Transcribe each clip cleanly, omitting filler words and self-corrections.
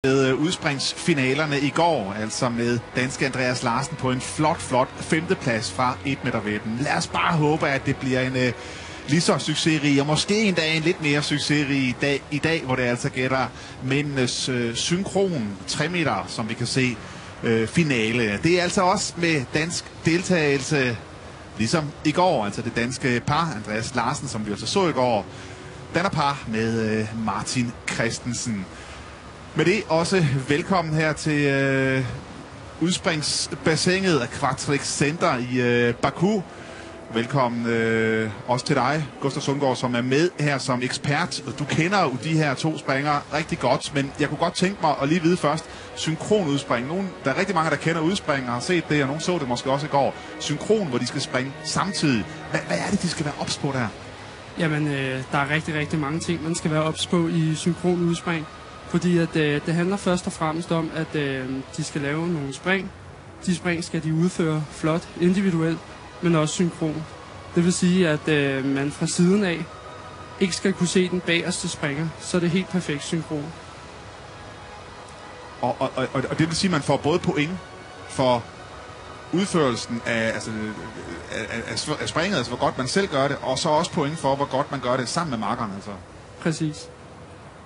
Med udspringsfinalerne i går, altså med danske Andreas Larsen på en flot femteplads fra 1-metervægten. Lad os bare håbe, at det bliver en lige så succesrig, og måske endda en lidt mere succesrig dag i dag, hvor det altså gætter mændenes synkron 3 meter, som vi kan se finale. Det er altså også med dansk deltagelse, ligesom i går, altså det danske par, Andreas Larsen, som vi altså så i går, danner par med Martin Christensen. Med det også velkommen her til udspringsbassinet af Quatrex Center i Baku. Velkommen også til dig, Gustav Sundgaard, som er med her som ekspert. Du kender jo de her to springere rigtig godt, men jeg kunne godt tænke mig at lige vide først, synkron udspring. Der er rigtig mange, der kender udspring og har set det, og nogen så det måske også i går. Synkron, hvor de skal springe samtidig. Hvad er det, de skal være ops på der? Jamen, der er rigtig mange ting, man skal være ops på i synkron udspring. Fordi at, det handler først og fremmest om, at de skal lave nogle spring. De spring skal de udføre flot individuelt, men også synkron. Det vil sige, at man fra siden af ikke skal kunne se den bagerste springer, så er det helt perfekt synkron. Og det vil sige, at man får både point for udførelsen af springet, altså hvor godt man selv gør det, og så også point for, hvor godt man gør det sammen med makkerne. Altså. Præcis.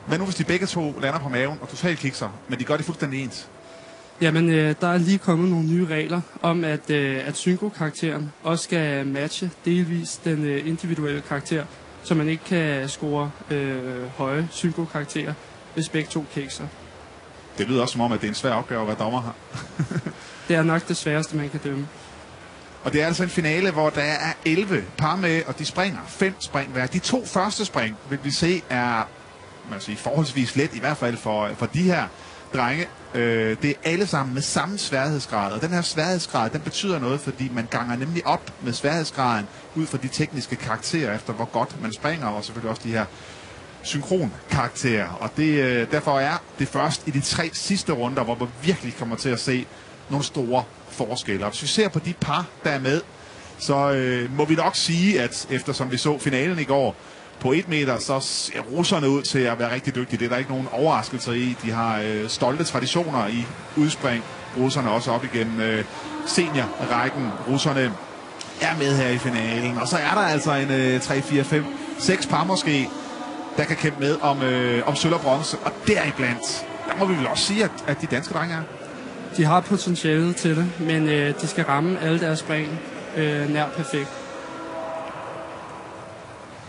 Men nu hvis de begge to lander på maven og totalt kikser, men de gør det fuldstændig ens? Jamen, der er lige kommet nogle nye regler om, at synkokarakteren også skal matche delvis den individuelle karakter, så man ikke kan score høje synkokarakterer, hvis begge to kikser. Det lyder også som om, at det er en svær opgave at være dommer her. Det er nok det sværeste, man kan dømme. Og det er altså en finale, hvor der er 11 par med, og de springer 5 spring hver. De 2 første spring, vil vi se, er forholdsvis let, i hvert fald for de her drenge. Det er alle sammen med samme sværhedsgrad, og den her sværhedsgrad, den betyder noget, fordi man ganger nemlig op med sværhedsgraden ud fra de tekniske karakterer, efter hvor godt man springer, og selvfølgelig også de her synkronkarakterer. Og derfor er det først i de 3 sidste runder, hvor man virkelig kommer til at se nogle store forskelle. Og hvis vi ser på de par, der er med, så må vi nok sige, at eftersom vi så finalen i går, på 1 meter, så ser russerne ud til at være rigtig dygtige. Det er der ikke nogen overraskelser i. De har stolte traditioner i udspring. Russerne også op igennem seniorrækken. Russerne er med her i finalen. Og så er der altså en 3, 4, 5, 6 par måske, der kan kæmpe med om sølv og bronze. Og deriblandt, der må vi vel også sige, at de danske drenge er. De har potentialet til det, men de skal ramme alle deres spring nær perfekt.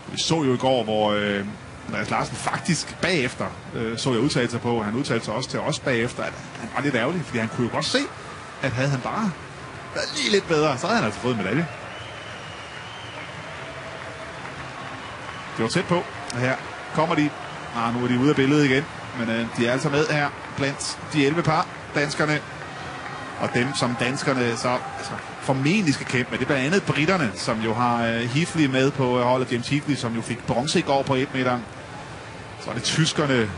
Vi så jo i går, hvor Andreas Larsen faktisk bagefter, så jeg udtalte sig på, han udtalte sig også til os bagefter, at han var lidt ærgerlig, fordi han kunne jo godt se, at havde han bare været lige lidt bedre, så havde han altså fået en medalje. Det var tæt på, og her kommer de. Nu er de ude af billedet igen, men de er altså med her blandt de 11 par, danskerne. Og dem, som danskerne så formentlig skal kæmpe med, det er blandt andet britterne, som jo har Heatley med på holdet. James Heatley, som jo fik bronze i går på 1 meter. Så er det tyskerne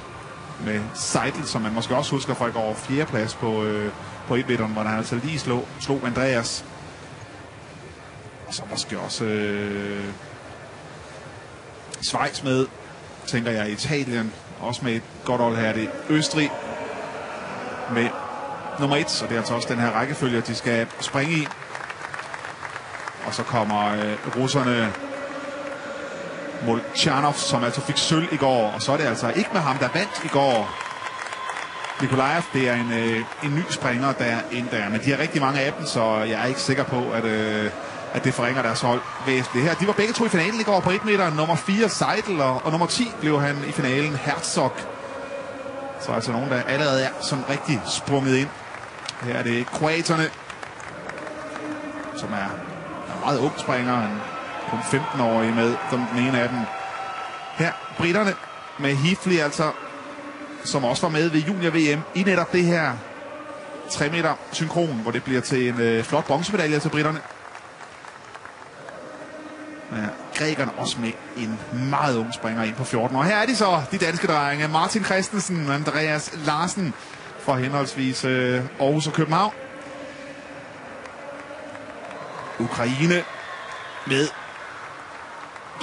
med Seidel, som man måske også husker fra i går, 4. plads på 1 meter, hvor han altså lige slog Andreas. Og så måske også Schweiz med, tænker jeg, Italien, også med et godt hold her. Det er Østrig med nummer 1, så det er altså også den her rækkefølge, de skal springe i. Og så kommer russerne Molchanov, som altså fik sølv i går, og så er det altså ikke med ham, der vandt i går. Nikolaev, det er en ny springer, der er ind der, men de har rigtig mange af dem, så jeg er ikke sikker på, at det forringer deres hold væsentligt her. De var begge to i finalen i går på 1 meter. Nummer 4, Seidel, og nummer 10 blev han i finalen, Herzog. Så altså nogen, der allerede er sådan rigtig sprunget ind. Her er det kroaterne, som er meget ung springer. Han er kun 15-årig med som den ene af dem. Her britterne med Heatley, altså, som også var med ved junior-VM i netop det her 3 meter synkron, hvor det bliver til en flot bronzemedalje til britterne. Ja, grækerne også med en meget ung springer ind på 14. Og her er de så, de danske drenge. Martin Christensen og Andreas Larsen fra henholdsvis Aarhus og København. Ukraine med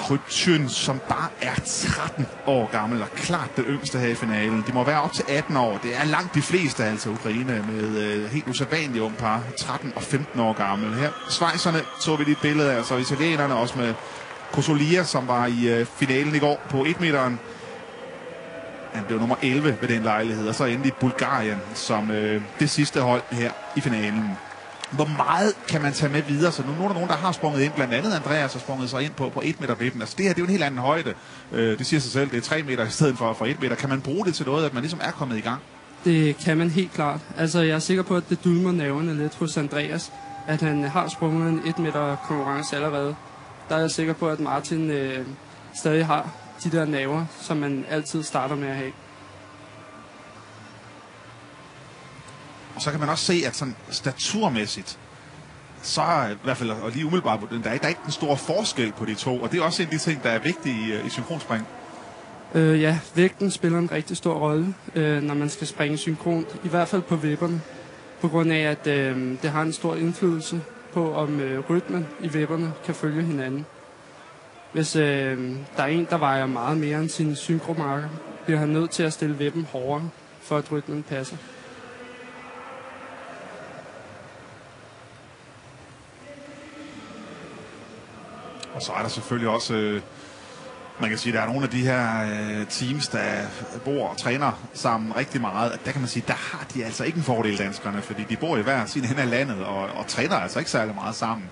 Krütchen, som bare er 13 år gammel, og klart det yngste her i finalen. De må være op til 18 år. Det er langt de fleste, altså Ukraine, med helt usædvanligt unge par, 13 og 15 år gammel. Her schweizerne så vi lige et billede af, så italienerne også med Kosolia, som var i finalen i går på 1-meteren. Han blev nummer 11 ved den lejlighed, og så endelig Bulgarien som det sidste hold her i finalen. Hvor meget kan man tage med videre? Så nu er der nogen, der har sprunget ind. Blandt andet Andreas har sprunget sig ind på 1 meter vippen. Altså det her, det er jo en helt anden højde. Det siger sig selv, det er 3 meter i stedet for 1 meter. Kan man bruge det til noget, at man ligesom er kommet i gang? Det kan man helt klart. Altså jeg er sikker på, at det dulmer nerverne lidt hos Andreas, at han har sprunget en 1 meter konkurrence allerede. Der er jeg sikker på, at Martin stadig har de der nerver, som man altid starter med at have. Og så kan man også se, at sådan staturmæssigt, så er i hvert fald, og lige umiddelbart, der er ikke en stor forskel på de to, og det er også en af de ting, der er vigtige i synkronspring. Ja, vægten spiller en rigtig stor rolle, når man skal springe synkront, i hvert fald på vipperne, på grund af, at det har en stor indflydelse på, om rytmen i vipperne kan følge hinanden. Hvis der er en, der vejer meget mere end sine synkromarker, bliver han nødt til at stille vippen hårdere, for at rytmen passer. Og så er der selvfølgelig også, man kan sige, der er nogle af de her teams, der bor og træner sammen rigtig meget. Der kan man sige, der har de altså ikke en fordel, danskerne, fordi de bor i hver sin ende af landet og træner altså ikke særlig meget sammen.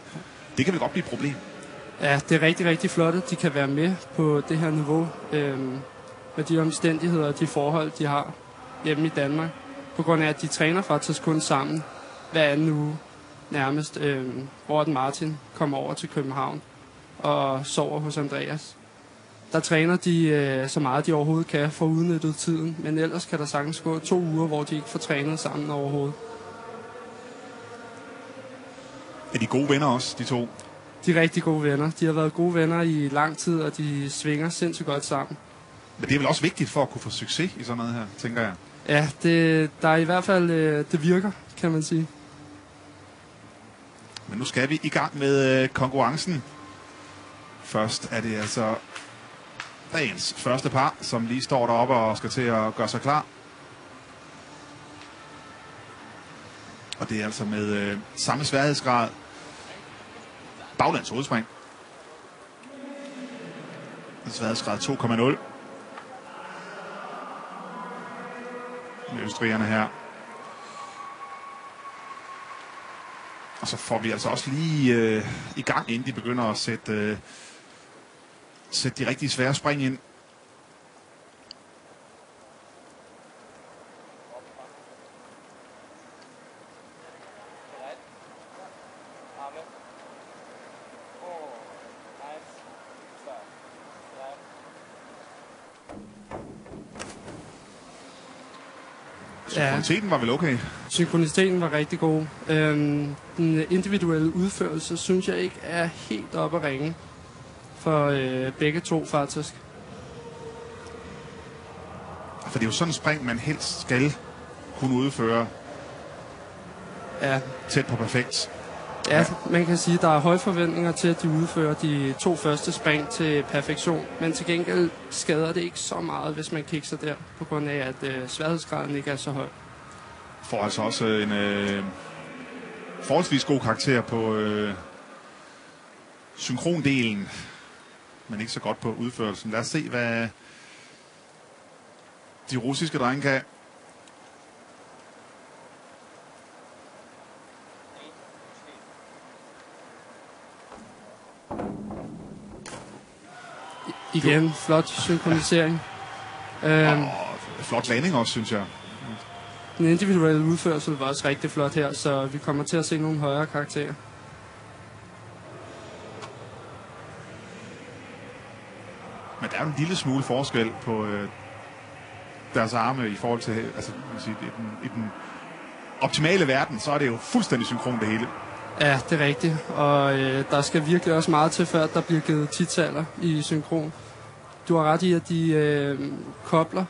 Det kan vel godt blive et problem. Ja, det er rigtig, rigtig flot, at de kan være med på det her niveau, med de omstændigheder og de forhold, de har hjemme i Danmark. På grund af, at de træner faktisk kun sammen hver anden uge nærmest, hvor Martin kommer over til København og sover hos Andreas. Der træner de så meget, de overhovedet kan for udnyttet tiden, men ellers kan der sagtens gå 2 uger, hvor de ikke får trænet sammen overhovedet. Er de gode venner også, de to? De er rigtig gode venner. De har været gode venner i lang tid, og de svinger sindssygt godt sammen. Men det er vel også vigtigt for at kunne få succes i sådan noget her, tænker jeg? Ja, der er i hvert fald, det virker, kan man sige. Men nu skal vi i gang med konkurrencen. Først er det altså dagens første par, som lige står deroppe og skal til at gøre sig klar. Og det er altså med samme sværhedsgrad. Baglands hovedspring. Sværhedsgrad 2,0. Med østrigerne her. Og så får vi altså også lige i gang, inden de begynder at sætte de rigtig svære spring ind. Synkroniteten var vel okay? Synkroniteten var rigtig god. Den individuelle udførelse synes jeg ikke er helt oppe at ringe for begge to faktisk. For det er jo sådan en spring, man helst skal kunne udføre tæt på perfekt. Ja, man kan sige, at der er høje forventninger til, at de udfører de 2 første spring til perfektion. Men til gengæld skader det ikke så meget, hvis man kigger der, på grund af, at sværhedsgraden ikke er så høj. Får altså også en forholdsvis god karakter på synkrondelen, men ikke så godt på udførelsen. Lad os se, hvad de russiske drenge kan. Igen, flot synkronisering. Flot landing også, synes jeg. Den individuelle udførsel var også rigtig flot her, så vi kommer til at se nogle højere karakterer. Men der er en lille smule forskel på deres arme i forhold til, altså i den optimale verden, så er det jo fuldstændig synkron det hele. Ja, det er rigtigt. Og der skal virkelig også meget til, før der bliver givet titaller i synkron. Du har ret i, at de kobler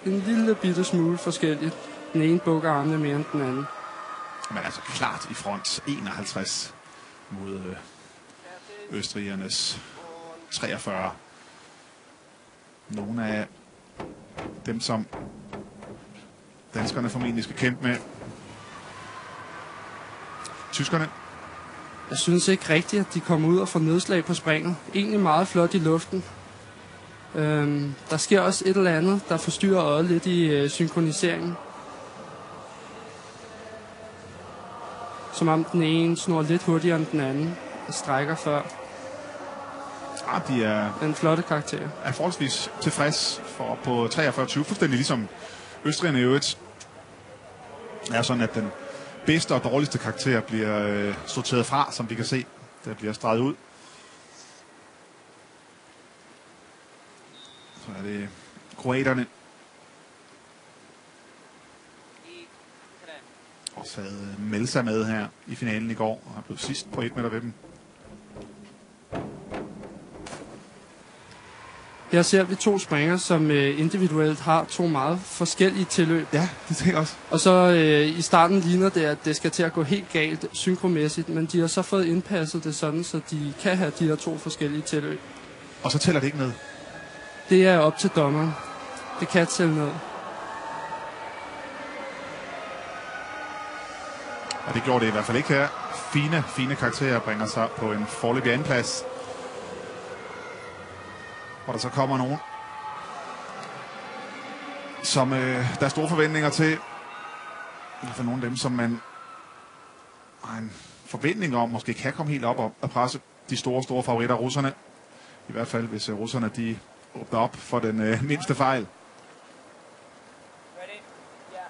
en lille bitte smule forskelligt. Den ene bukker armene mere end den anden. Men altså klart i front 51 mod østrigernes 43. Nogle af dem, som danskerne formentlig skal kæmpe med. Tyskerne. Jeg synes ikke rigtigt, at de kommer ud og får nedslag på springet. Egentlig meget flot i luften. Der sker også et eller andet, der forstyrrer øjet lidt i synkroniseringen. Som om den ene snor lidt hurtigere end den anden og strækker før. De er en flotte karakter. Er forholdsvis tilfreds for på 43-20, fuldstændig ligesom østrigerne i øvrigt. Det er sådan, at den bedste og dårligste karakter bliver sorteret fra, som vi kan se. Det bliver streget ud. Så er det kroaterne. Og så havde Melsa med her i finalen i går, og har blevet sidst på 1 meter ved dem. Her ser vi 2 springere, som individuelt har 2 meget forskellige tilløb. Ja, det tænker jeg også. Og så i starten ligner det, at det skal til at gå helt galt synkromæssigt, men de har så fået indpasset det sådan, så de kan have de her 2 forskellige tilløb. Og så tæller det ikke ned? Det er op til dommeren. Det kan tælle ned. Og det gjorde det i hvert fald ikke her. Fine karakterer bringer sig på en foreløbig andenplads. Og der så kommer nogen, som der er store forventninger til. I hvert fald nogle af dem, som man har en forventning om, måske kan komme helt op og presse de store favoritter, russerne. I hvert fald, hvis russerne de åbner op for den mindste fejl. Ready? Yeah.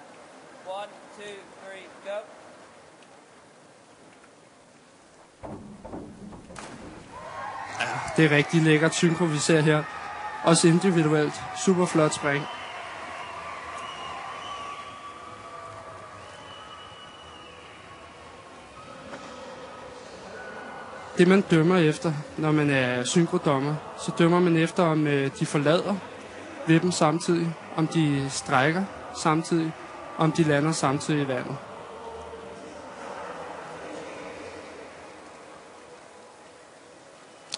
1, 2, 3, go. Det er rigtig lækkert synkro, vi ser her. Også individuelt. Super flot spring. Det man dømmer efter, når man er synkrodommer, så dømmer man efter, om de forlader vippen samtidig, om de strækker samtidig, om de lander samtidig i vandet.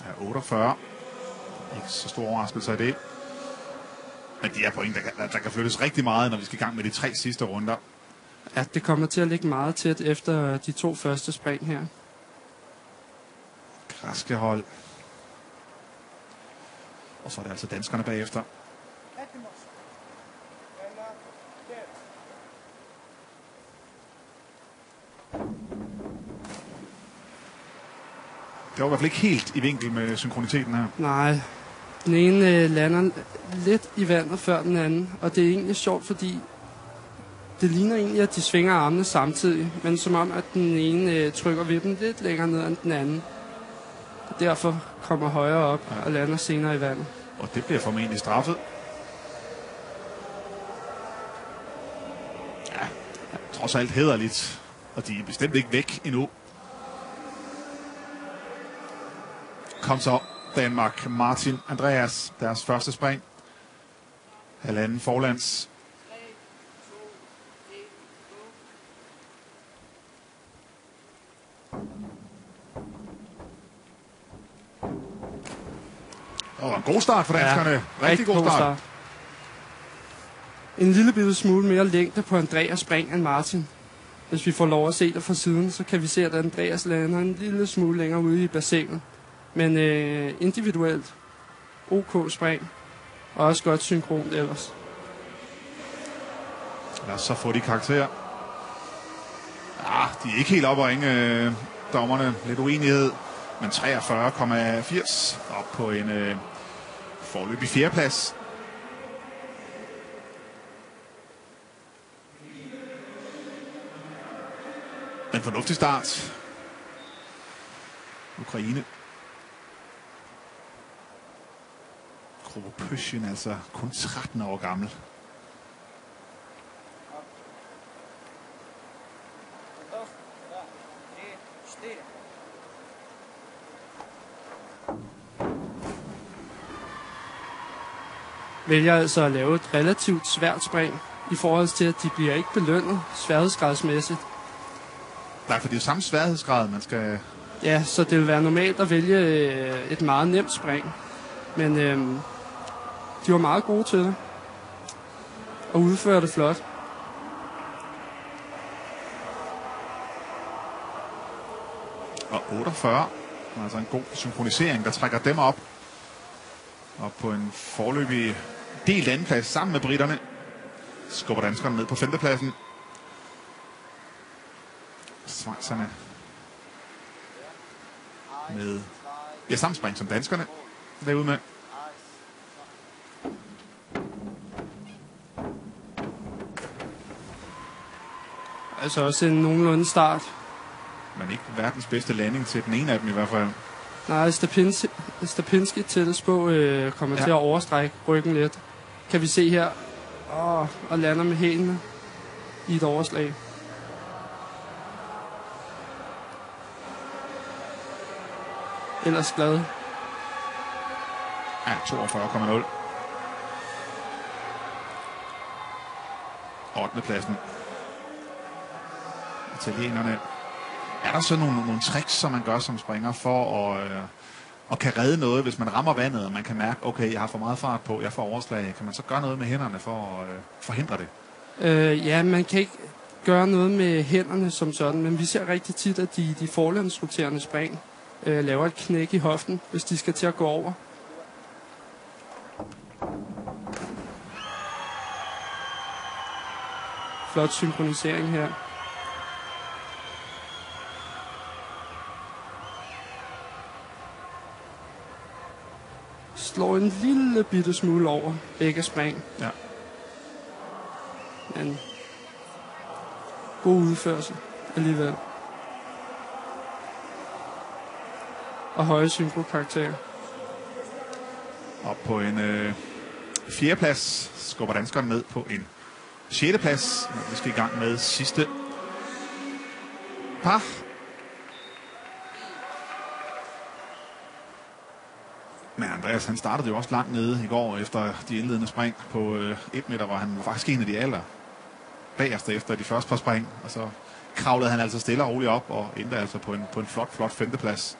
Ja, 48. Ikke så stor overraskelse af det. Men de er point, der kan flyttes rigtig meget, når vi skal i gang med de 3 sidste runder. Ja, det kommer til at ligge meget tæt efter de 2 første spring her. Græske hold. Og så er det altså danskerne bagefter. Det var i hvert fald ikke helt i vinkel med synkroniteten her. Nej, den ene lander lidt i vandet før den anden, og det er egentlig sjovt, fordi det ligner egentlig, at de svinger armene samtidig, men som om, at den ene trykker vippen lidt længere ned end den anden. Og derfor kommer højere op og lander senere i vandet. Og det bliver formentlig straffet. Ja, trods alt hæderligt. Og de er bestemt ikke væk endnu. Kom så Danmark, Martin Andreas, deres første spring. Halvanden forlands. Og en god start for danskerne. Ja, rigtig god start. En lille bitte smule mere længde på Andreas spring end Martin. Hvis vi får lov at se det fra siden, så kan vi se, at Andreas lander en lille smule længere ude i bassinet. Men individuelt OK spring, og også godt synkront ellers. Lad os så få de karakterer. De er ikke helt oppe at ringe, dommerne. Lidt uenighed. Men 43,80 op på en foreløbig 4. plads. En fornuftig start. Ukraine. Kropyshyn, altså kun 13 år gammel. Vælger altså at lave et relativt svært spring i forhold til, at de bliver ikke belønnet sværhedsgradsmæssigt. Nej, for det er jo samme sværhedsgrad, man skal... Ja, så det vil være normalt at vælge et meget nemt spring. Men de var meget gode til det. Og udførte det flot. Og 48. Altså en god synkronisering, der trækker dem op. Og på en foreløbig delt andenplads sammen med britterne. Skubber danskerne ned på 5. pladsen. Schweizerne med samme spring som danskerne derude med. Altså også en nogenlunde start. Men ikke verdens bedste landing til den ene af dem i hvert fald. Nej, Stapinski tættest på kommer til at overstrække ryggen lidt. Kan vi se her. Og lander med hælene i et overslag. Ellers glad. Ja, 42,0. 8. pladsen. Italienerne. Er der så nogle tricks, som man gør som springer for at kan redde noget, hvis man rammer vandet, og man kan mærke, okay, jeg har for meget fart på, jeg får overslag. Kan man så gøre noget med hænderne for at forhindre det? Ja, man kan ikke gøre noget med hænderne som sådan, men vi ser rigtig tit, at de forlandsroterende spring laver et knæk i hoften, hvis de skal til at gå over. Flot synkronisering her. Slår en lille bitte smule over begge spring. Ja. Men god udførsel alligevel. Og høje synkrokrakarakterer. Og på en 4. plads skubber danskerne ned på en 6. plads. Vi skal i gang med sidste par. Men Andreas, han startede jo også langt nede i går efter de indledende spring på 1 meter, hvor han var faktisk en af de aller bagerste efter de første par spring. Og så kravlede han altså stille og roligt op og endte altså på en flot 5. plads.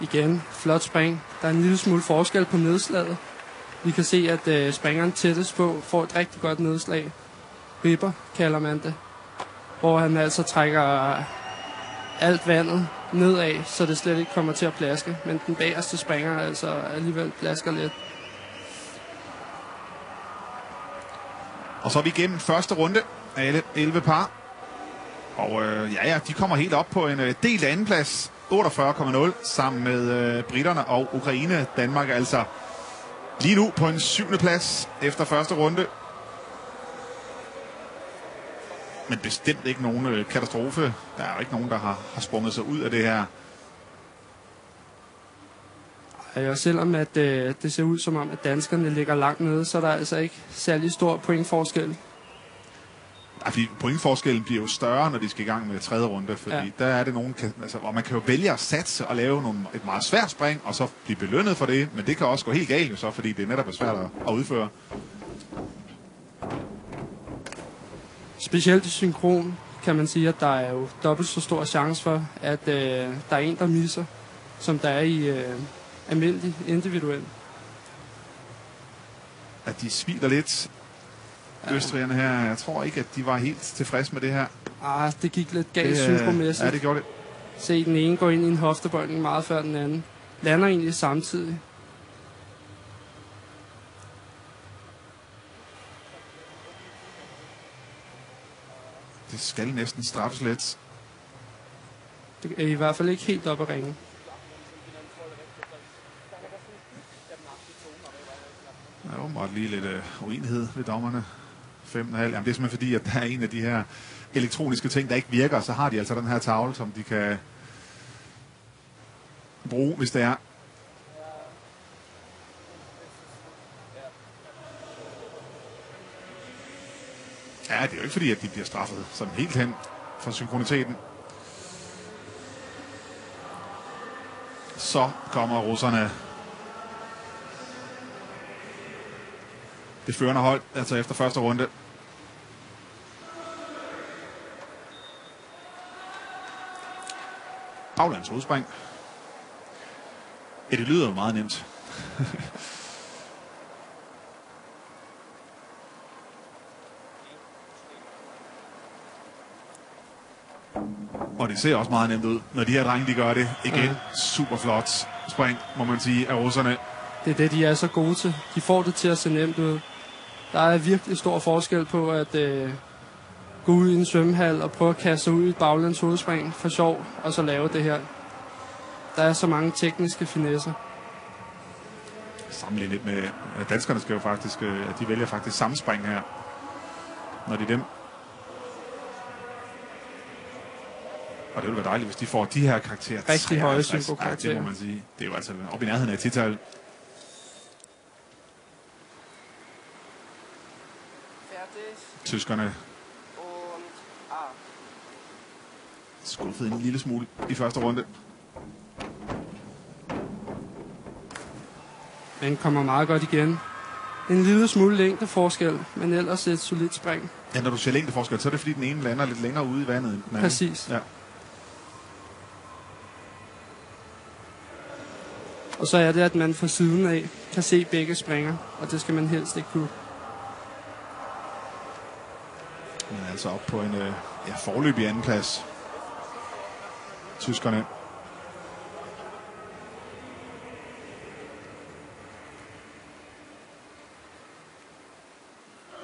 Igen, flot spring. Der er en lille smule forskel på nedslaget. Vi kan se, at springeren tættest på får et rigtig godt nedslag. Ripper kalder man det. Hvor han altså trækker alt vandet nedad, så det slet ikke kommer til at plaske. Men den bagerste springer altså alligevel plasker lidt. Og så er vi igennem første runde af alle 11 par. Og de kommer helt op på en delt andenplads. 48,0 sammen med britterne og Ukraine. Danmark er altså lige nu på en 7. plads efter første runde. Men bestemt ikke nogen katastrofe. Der er jo ikke nogen, der har sprunget sig ud af det her. Og selvom at det ser ud som om, at danskerne ligger langt nede, så er der altså ikke særlig stor pointforskel. Nej, fordi pointforskellen bliver jo større, når de skal i gang med 3. runde, fordi der er det nogen, hvor man kan jo vælge at satse og lave et meget svært spring, og så blive belønnet for det, men det kan også gå helt galt jo så, fordi det netop er svært at udføre. Specielt i synkron kan man sige, at der er jo dobbelt så stor chance for, at der er en, der misser, som der er i almindelig individuelt. At de smiler lidt, østrigerne her. Jeg tror ikke, at de var helt tilfredse med det her. Det gik lidt galt synkromæssigt. Ja, det gjorde det. Se, den ene går ind i en hoftebøjning meget før den anden. Lander egentlig samtidig. Det skal næsten straffes lidt. Det er i hvert fald ikke helt op at ringe. Der er åbenbart lige lidt uenighed ved dommerne. 5,5. Jamen, det er simpelthen fordi, at der er en af de her elektroniske ting, der ikke virker. Så har de altså den her tavle, som de kan bruge, hvis det er. Ja, det er jo ikke fordi, at de bliver straffet sådan helt hen for synkroniteten. Så kommer russerne. Det førende hold, altså efter første runde. Baglands hovedspring. Ja, det lyder jo meget nemt. Og det ser også meget nemt ud, når de her drenge, de gør det. Igen, super flot spring, må man sige, af russerne. Det er det, de er så gode til. De får det til at se nemt ud. Der er virkelig stor forskel på at gå ud i en svømmehal og prøve at kaste sig ud i et baglands hovedspring for sjov, og så lave det her. Der er så mange tekniske finesser. Sammenlignet lidt med danskerne skal jo faktisk, de vælger faktisk samme spring her, når de er dem. Og det vil være dejligt, hvis de får de her karakterer. Rigtig høje synko-karakterer. Ja, det må man sige. Det er jo altså op i nærheden af 10-tal. Tyskerne skuffede en lille smule i første runde. Men kommer meget godt igen. En lille smule længdeforskel, men ellers et solidt spring. Ja, når du siger længdeforskel, så er det fordi den ene lander lidt længere ude i vandet end den anden. Præcis. Ja. Og så er det, at man fra siden af kan se begge springer, og det skal man helst ikke kunne. Men altså op på en forløbig anden plads. Tyskerne.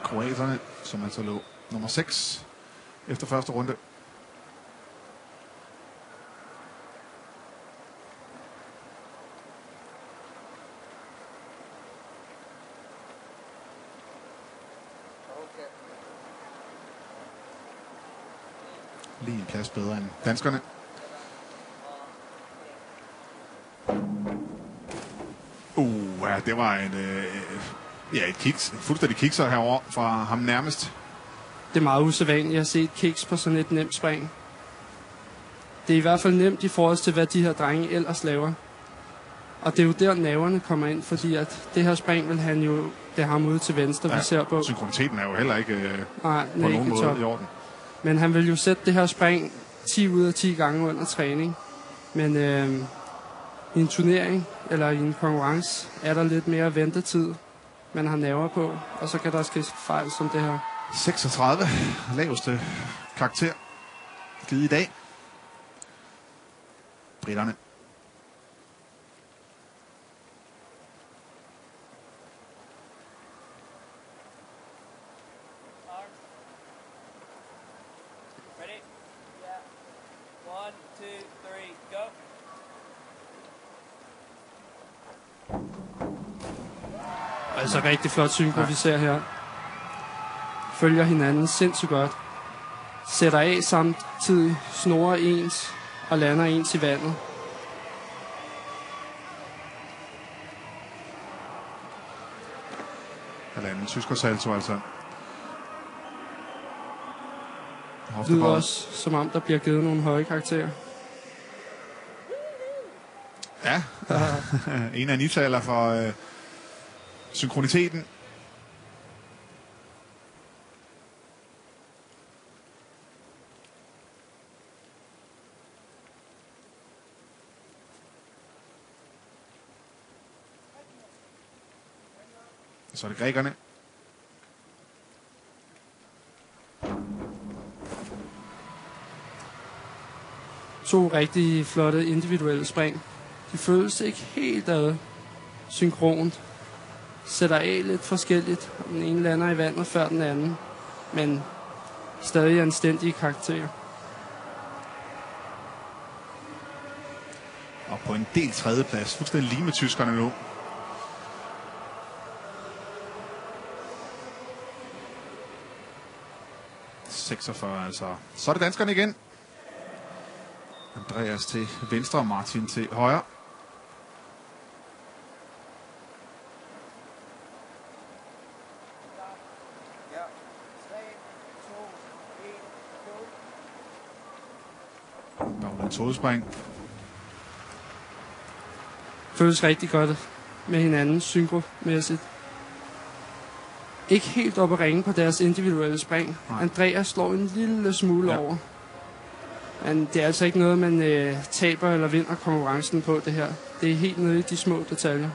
Kroaterne, som altså lå nummer 6 efter første runde. Lige en plads bedre end danskerne. Ja, det var et kiks. En fuldstændig kikser herovre fra ham nærmest. Det er meget usædvanligt at se et kiks på sådan et nemt spring. Det er i hvert fald nemt i forhold til, hvad de her drenge ellers laver. Og det er jo der, nerverne kommer ind, fordi at det her spring vil han jo, det har ham ude til venstre, vi ser på. Synkroniteten er jo heller ikke på nogen ikke måde i orden. Men han vil jo sætte det her spring 10 ud af 10 gange under træning. Men i en turnering eller i en konkurrence er der lidt mere ventetid, man har nerver på. Og så kan der ske fejl som det her. 36, laveste karakter givet i dag. Britterne. Ready? Yeah. 1, 2, 3, go. Altså rigtig flot synko, vi ser her. Følger hinanden sindssygt godt. Sætter af samtidig, snorer ens og lander ens i vandet. Halvanden tyskersalto altså. Det lyder også, som om der bliver givet nogle høje karakterer. Ja, en af nitaler for synkroniteten. Så er det grækerne. To rigtig flotte individuelle spring. De føles ikke helt synkront. Sætter af lidt forskelligt. Den ene lander i vandet før den anden. Men stadig anstændige karakterer. Og på en del tredjeplads. Fuldstændig lige med tyskerne nu. Altså. Så er det danskerne igen. Andreas til venstre og Martin til højre. Baglands hovedspring. Føles rigtig godt med hinanden synkromæssigt. Ikke helt op at ringe på deres individuelle spring. Nej. Andreas slår en lille smule over. Men det er altså ikke noget, man taber eller vinder konkurrencen på, det her. Det er helt nede i de små detaljer.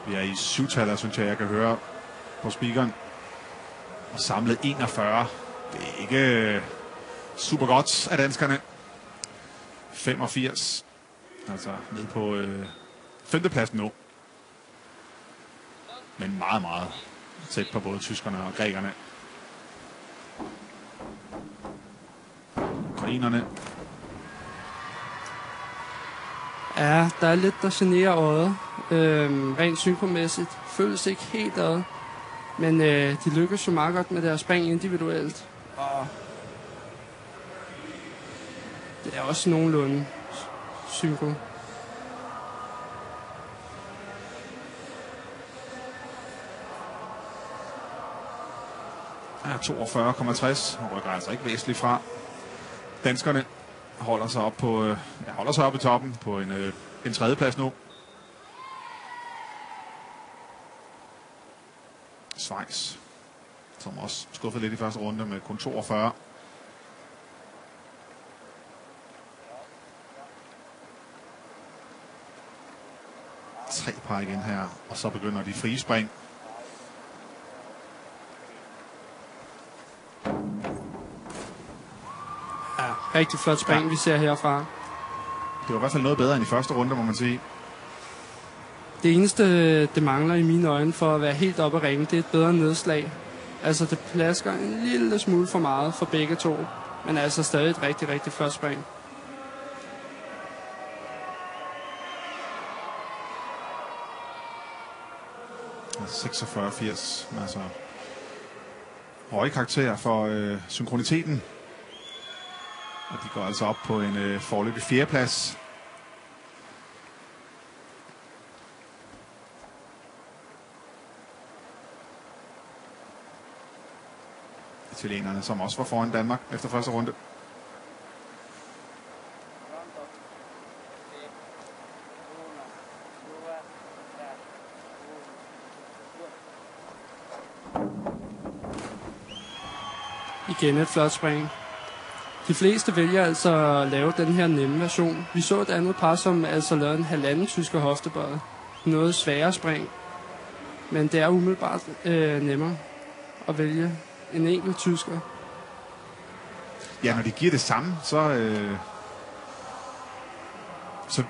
Vi er i 7-taller, synes jeg kan høre på speakeren. Og samlet 41. Det er ikke super godt af danskerne. 85. Altså ned på 5. pladsen nu. Men meget, meget tæt på både tyskerne og grækerne. Ukrainerne. Ja, der er lidt, der generer øjet. Rent synkromæssigt føles ikke helt ad. Men de lykkes jo meget godt med deres spring individuelt. Og det er også nogenlunde synkro. Ja, 42,60 og rykker altså ikke væsentligt fra. Danskerne holder sig op på holder sig op i toppen på en 3. plads nu. Schweiz, som også skuffede lidt i første runde med kun 42. Tre par igen her, og så begynder de frie spring. Ja, rigtig flot spring, vi ser herfra. Det var i hvert fald noget bedre end i første runde, må man sige. Det eneste, det mangler i mine øjne for at være helt oppe at ringe, det er et bedre nedslag. Altså, det plasker en lille smule for meget for begge to, men altså stadig et rigtig, rigtig flot spring. Ja, 46-80, altså høje karakter for synkroniteten. Og de går altså op på en foreløbig 4. plads. Italienerne, som også var foran Danmark efter første runde. Igen et flot spring. De fleste vælger altså at lave den her nemme version. Vi så et andet par, som altså lavede en halvanden tysker hoftebøjet. Noget sværere spring. Men det er umiddelbart nemmere at vælge en enkelt tysker. Ja, når de giver det samme, så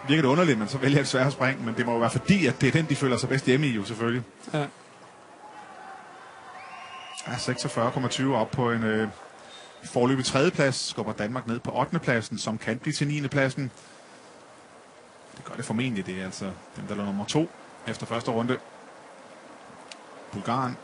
virker det underligt, men så vælger et sværere spring. Men det må jo være fordi, at det er den, de føler sig bedst hjemme i, jo selvfølgelig. Ja. Ja, 46,20 op på en foreløbig 3. plads. Skubber Danmark ned på 8. pladsen, som kan blive til 9. pladsen. Det gør det formentlig, det er altså dem, der lå nummer 2 efter første runde. Bulgarien.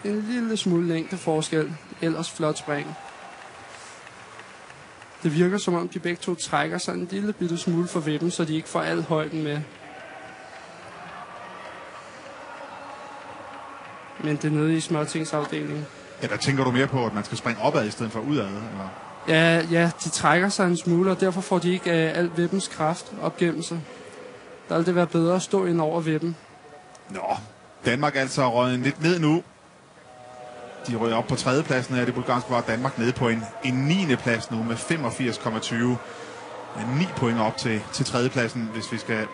En lille smule længdeforskel, ellers flot spring. Det virker som om de begge to trækker sig en lille bitte smule for vippen, så de ikke får al højden med. Men det er nede i småtingsafdelingen. Ja, der tænker du mere på, at man skal springe opad i stedet for udad, eller? Ja, de trækker sig en smule, og derfor får de ikke al vippens kraft op gennem sig. Der vil det være bedre at stå ind over vippen. Nå, Danmark altså røget lidt ned nu. De røger op på 3. pladsen her. Det bulgarske var Danmark nede på en 9. plads nu med 85,20. 9 point op til 3. pladsen, hvis vi skal...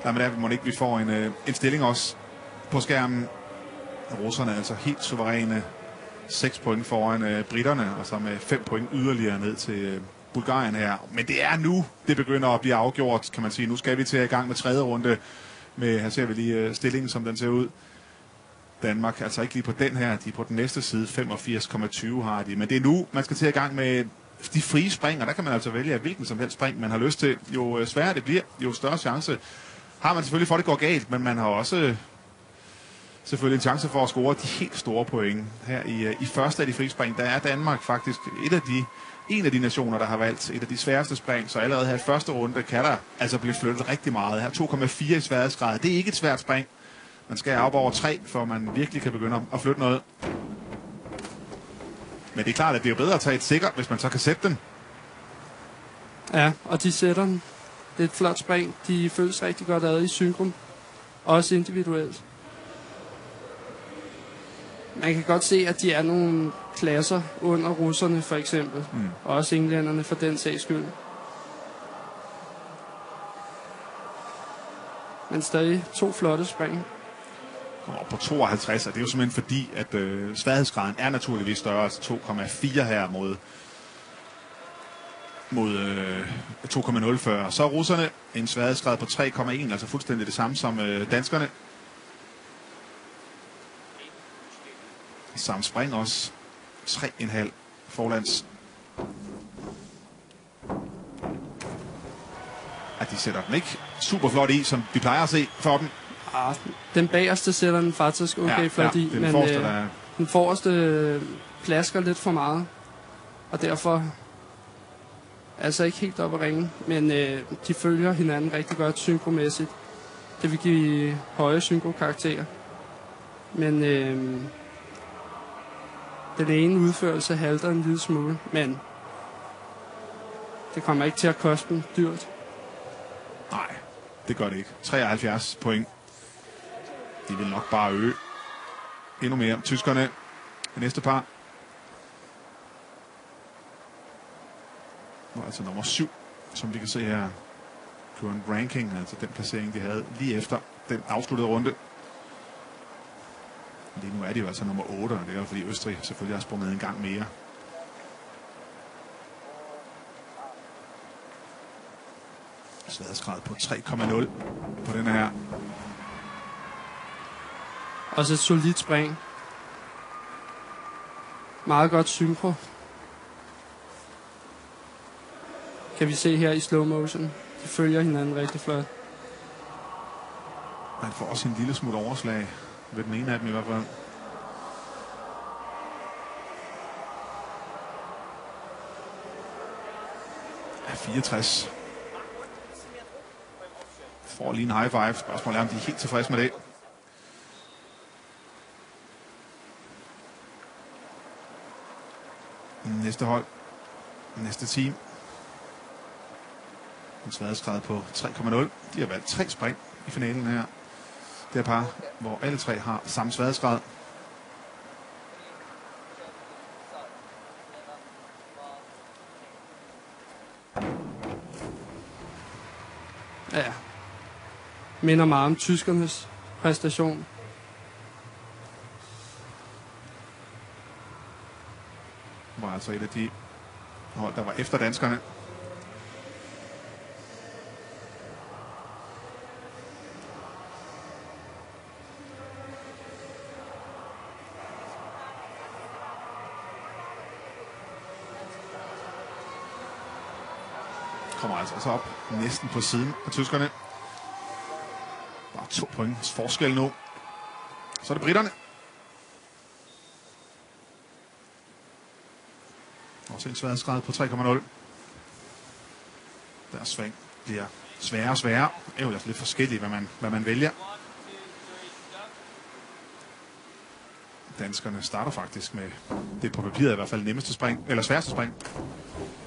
Der må ikke vi får en stilling også på skærmen. Russerne er altså helt suveræne. 6 point foran britterne, og så med 5 point yderligere ned til Bulgarien her. Men det er nu, det begynder at blive afgjort, kan man sige. Nu skal vi til i gang med 3. runde. Her ser vi lige stillingen, som den ser ud. Danmark, altså ikke lige på den her, de er på den næste side, 85,20 har de. Men det er nu, man skal til i gang med de frie spring, og der kan man altså vælge hvilken som helst spring, man har lyst til. Jo sværere det bliver, jo større chance har man selvfølgelig for, at det går galt, men man har også selvfølgelig en chance for at score de helt store point. Her i første af de frie spring, der er Danmark faktisk en af de nationer, der har valgt et af de sværeste spring, så allerede her i første runde kan der altså blive flyttet rigtig meget. Her 2,4 i sværhedsgrad, det er ikke et svært spring. Man skal op over 3, for man virkelig kan begynde at flytte noget. Men det er klart, at det er jo bedre at tage et sikkert, hvis man så kan sætte den. Ja, og de sætter den. Det er et flot spring. De føles rigtig godt ad i synkron. Også individuelt. Man kan godt se, at de er nogle klasser under russerne, for eksempel. Og også englænderne, for den sags skyld. Men stadig 2 flotte spring. Kommer op på 52, og det er jo simpelthen fordi, at sværhedsgraden er naturligvis større, altså 2,4 her mod 2,04. Så er russerne en sværhedsgrad på 3,1, altså fuldstændig det samme som danskerne. Samme spring også. 3,5 forlands. At de sætter den ikke super flot i, som vi plejer at se for dem. Den bagerste sætter den faktisk okay flot i, men den forreste plasker lidt for meget. Og derfor altså ikke helt op at ringe, men de følger hinanden rigtig godt synkromæssigt. Det vil give høje synkrokarakterer. Men den ene udførelse halter en lille smule, men det kommer ikke til at koste dem dyrt. Nej, det gør det ikke. 73 point. De vil nok bare øge endnu mere. Tyskerne, det næste par. Nu er altså nummer 7, som vi kan se her. Current ranking, altså den placering, de havde lige efter den afsluttede runde. Lige nu er de jo altså nummer 8, og det er jo fordi Østrig selvfølgelig har sprunget en gang mere. Sværhedsgrad på 3,0 på denne her. Også et solidt spring. Meget godt synkro. Kan vi se her i slow motion. De følger hinanden rigtig flot. Man får også en lille smule overslag ved den ene af dem i hvert fald. Ja, 64. Får lige en high five. Spørgsmålet er, om de er helt tilfredse med det. Næste hold. Næste team. En sværhedsgrad på 3,0. De har valgt 3 spring i finalen her. Det er par, hvor alle 3 har samme sværhedsgrad. Ja. Minder meget om tyskernes præstation. Var altså et af de hold, der var efter danskerne. Kommer altså også op næsten på siden af tyskerne. Bare 2 points forskel nu. Så er det britterne. Også en sværhedsgrad på 3,0. Deres sving bliver sværere og sværere. Det er jo altså lidt forskelligt, hvad man vælger. Danskerne starter faktisk med det på papiret i hvert fald nemmeste spring, eller sværeste spring.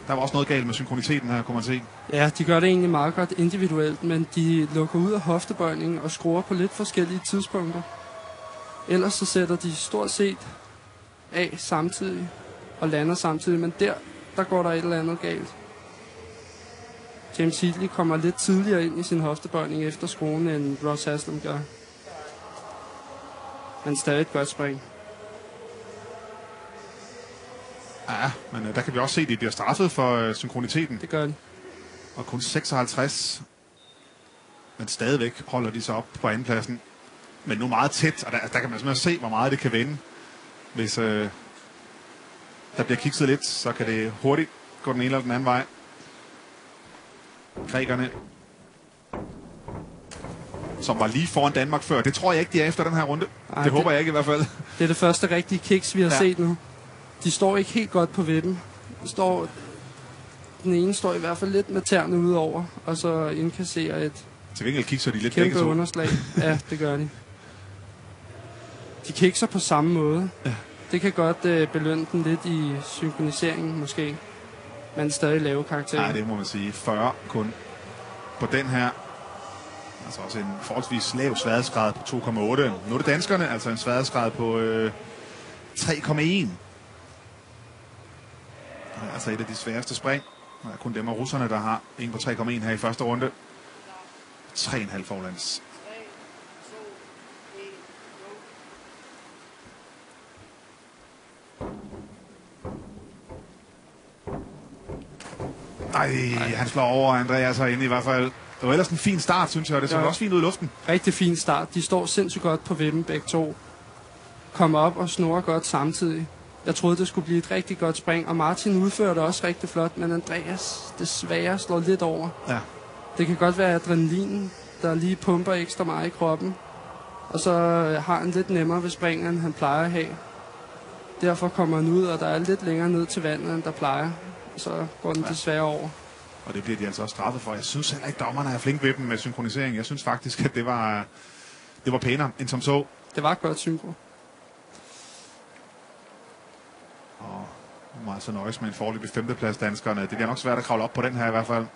Der var også noget galt med synkroniteten her, kunne man se. Ja, de gør det egentlig meget godt individuelt, men de lukker ud af hoftebøjningen og skruer på lidt forskellige tidspunkter. Ellers så sætter de stort set af samtidig og lander samtidig, men der går der et eller andet galt. James Heatley kommer lidt tidligere ind i sin hoftebøjning efter skruen, end Ross Haslam gør. Men stadig et godt spring. Ja, men der kan vi også se, at de bliver straffet for synkroniteten. Det gør de. Og kun 56. Men stadigvæk holder de sig op på andenpladsen. Men nu meget tæt, og der kan man simpelthen se, hvor meget det kan vende. Hvis der bliver kikset lidt, så kan det hurtigt gå den ene eller den anden vej. Grækerne, som var lige foran Danmark før. Det tror jeg ikke, de er efter den her runde. Ej, det håber jeg ikke i hvert fald. Det er det første rigtige kiks, vi har set nu. De står ikke helt godt på vippen. Den ene står i hvert fald lidt med tæerne udover, og så indkasserer et til gengæld kikser de lidt kæmpe underslag. Ja, det gør de. De kikser på samme måde. Ja. Det kan godt belønne den lidt i synkroniseringen måske, men stadig lave karakterer. Nej, det må man sige. 40 kun på den her. Altså også en forholdsvis lav sværhedsgrad på 2,8. Nu er det danskerne, altså en sværhedsgrad på 3,1. Det er altså et af de sværeste spring. Der er kun dem af russerne, der har en på 3,1 her i første runde. 3,5 forlands. Ej, han slår over Andreas herinde i hvert fald. Det var ellers en fin start, synes jeg, og det så også fint ud i luften. Rigtig fin start. De står sindssygt godt på vippen begge to. Kommer op og snurrer godt samtidig. Jeg troede, det skulle blive et rigtig godt spring, og Martin udfører det også rigtig flot, men Andreas desværre slår lidt over. Ja. Det kan godt være adrenalinen, der lige pumper ekstra meget i kroppen, og så har han lidt nemmere ved springen, end han plejer at have. Derfor kommer han ud, og der er lidt længere ned til vandet, end der plejer. Og så går den desværre over. Og det bliver de altså også straffet for. Jeg synes heller ikke, dommerne er flink ved dem med synkronisering. Jeg synes faktisk, at det var pænere end som så. Det var godt synkro. Og nu må altså nøjes med en foreløbig femteplads danskerne. Det bliver nok svært at kravle op på den her i hvert fald.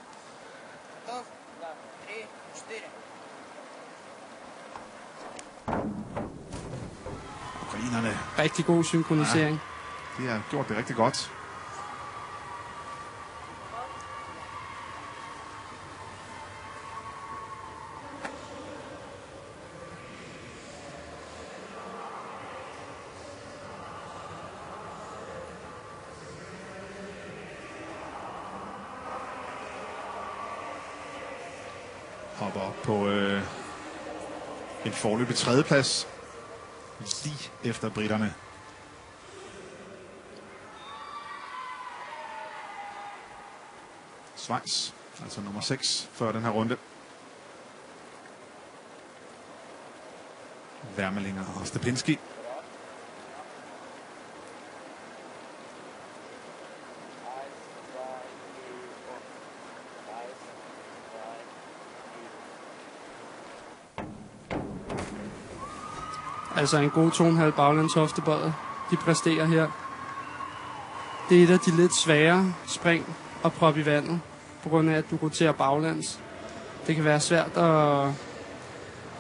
Ukrainerne. Rigtig god synkronisering. Ja, de har gjort det rigtig godt. Hopper op på en foreløbig tredjeplads. Lige efter britterne. Schweiz, altså nummer 6 før den her runde. Wermelinger og Stepinski. Altså en god 2,5 baglands hoftebøjet, de præsterer her. Det er et af de lidt svære spring at proppe i vandet, på grund af at du roterer baglands. Det kan være svært at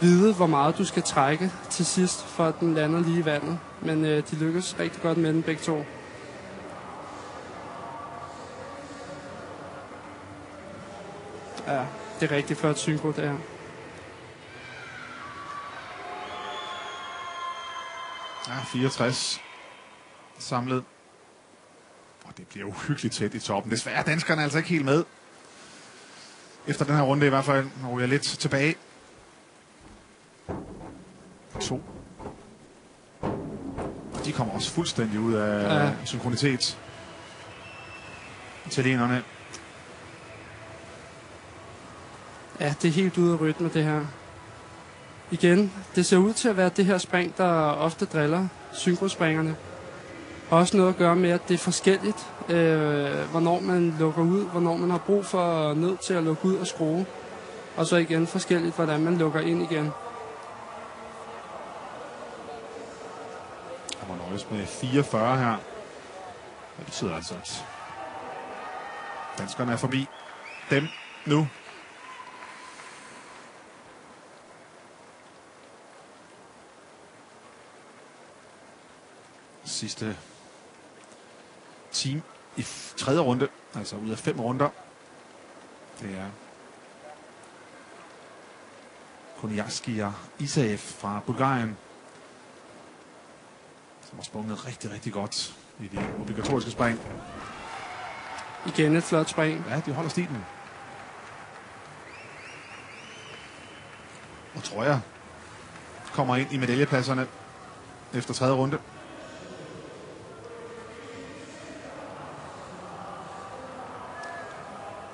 vide, hvor meget du skal trække til sidst, for at den lander lige i vandet. Men de lykkes rigtig godt med den begge to. Ja, det er rigtig flot synko, det her. Ja, 64 samlet. Og det bliver uhyggeligt tæt i toppen. Desværre er danskerne altså ikke helt med. Efter den her runde i hvert fald, når jeg lidt tilbage. 2. Og de kommer også fuldstændig ud af synkronitet. Italienerne. Ja, det er helt ude af rytme, det her. Igen, det ser ud til at være det her spring, der ofte driller synkrospringerne. Har også noget at gøre med, at det er forskelligt, hvornår man lukker ud, hvornår man har brug for nødt til at lukke ud og skrue. Og så igen forskelligt, hvordan man lukker ind igen. Og man nøjes med 44 her. Det betyder altså, at danskerne er forbi dem nu. Sidste team i tredje runde, altså ud af 5 runder. Det er Koniaski og Isaev fra Bulgarien, som har sprunget rigtig, rigtig godt i de obligatoriske spring. Igen et flot spring. Ja, de holder stilen. Og tror jeg kommer ind i medaljepladserne efter tredje runde.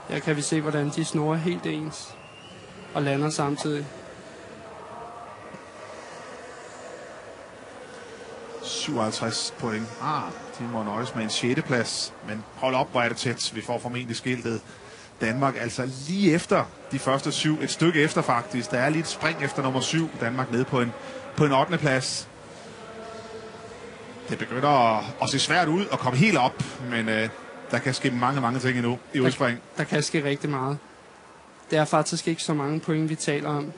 Her kan vi se, hvordan de snurrer helt ens og lander samtidig. 57 point. De må nøjes med en 6. plads. Men hold op, hvor er det tæt. Vi får formentlig skiltet Danmark altså lige efter de første 7. Et stykke efter faktisk. Der er lige et spring efter nummer 7. Danmark nede på en 8. plads. Det begynder at se svært ud at komme helt op, men der kan ske mange ting endnu i udspring. Der kan ske rigtig meget. Det er faktisk ikke så mange point, vi taler om.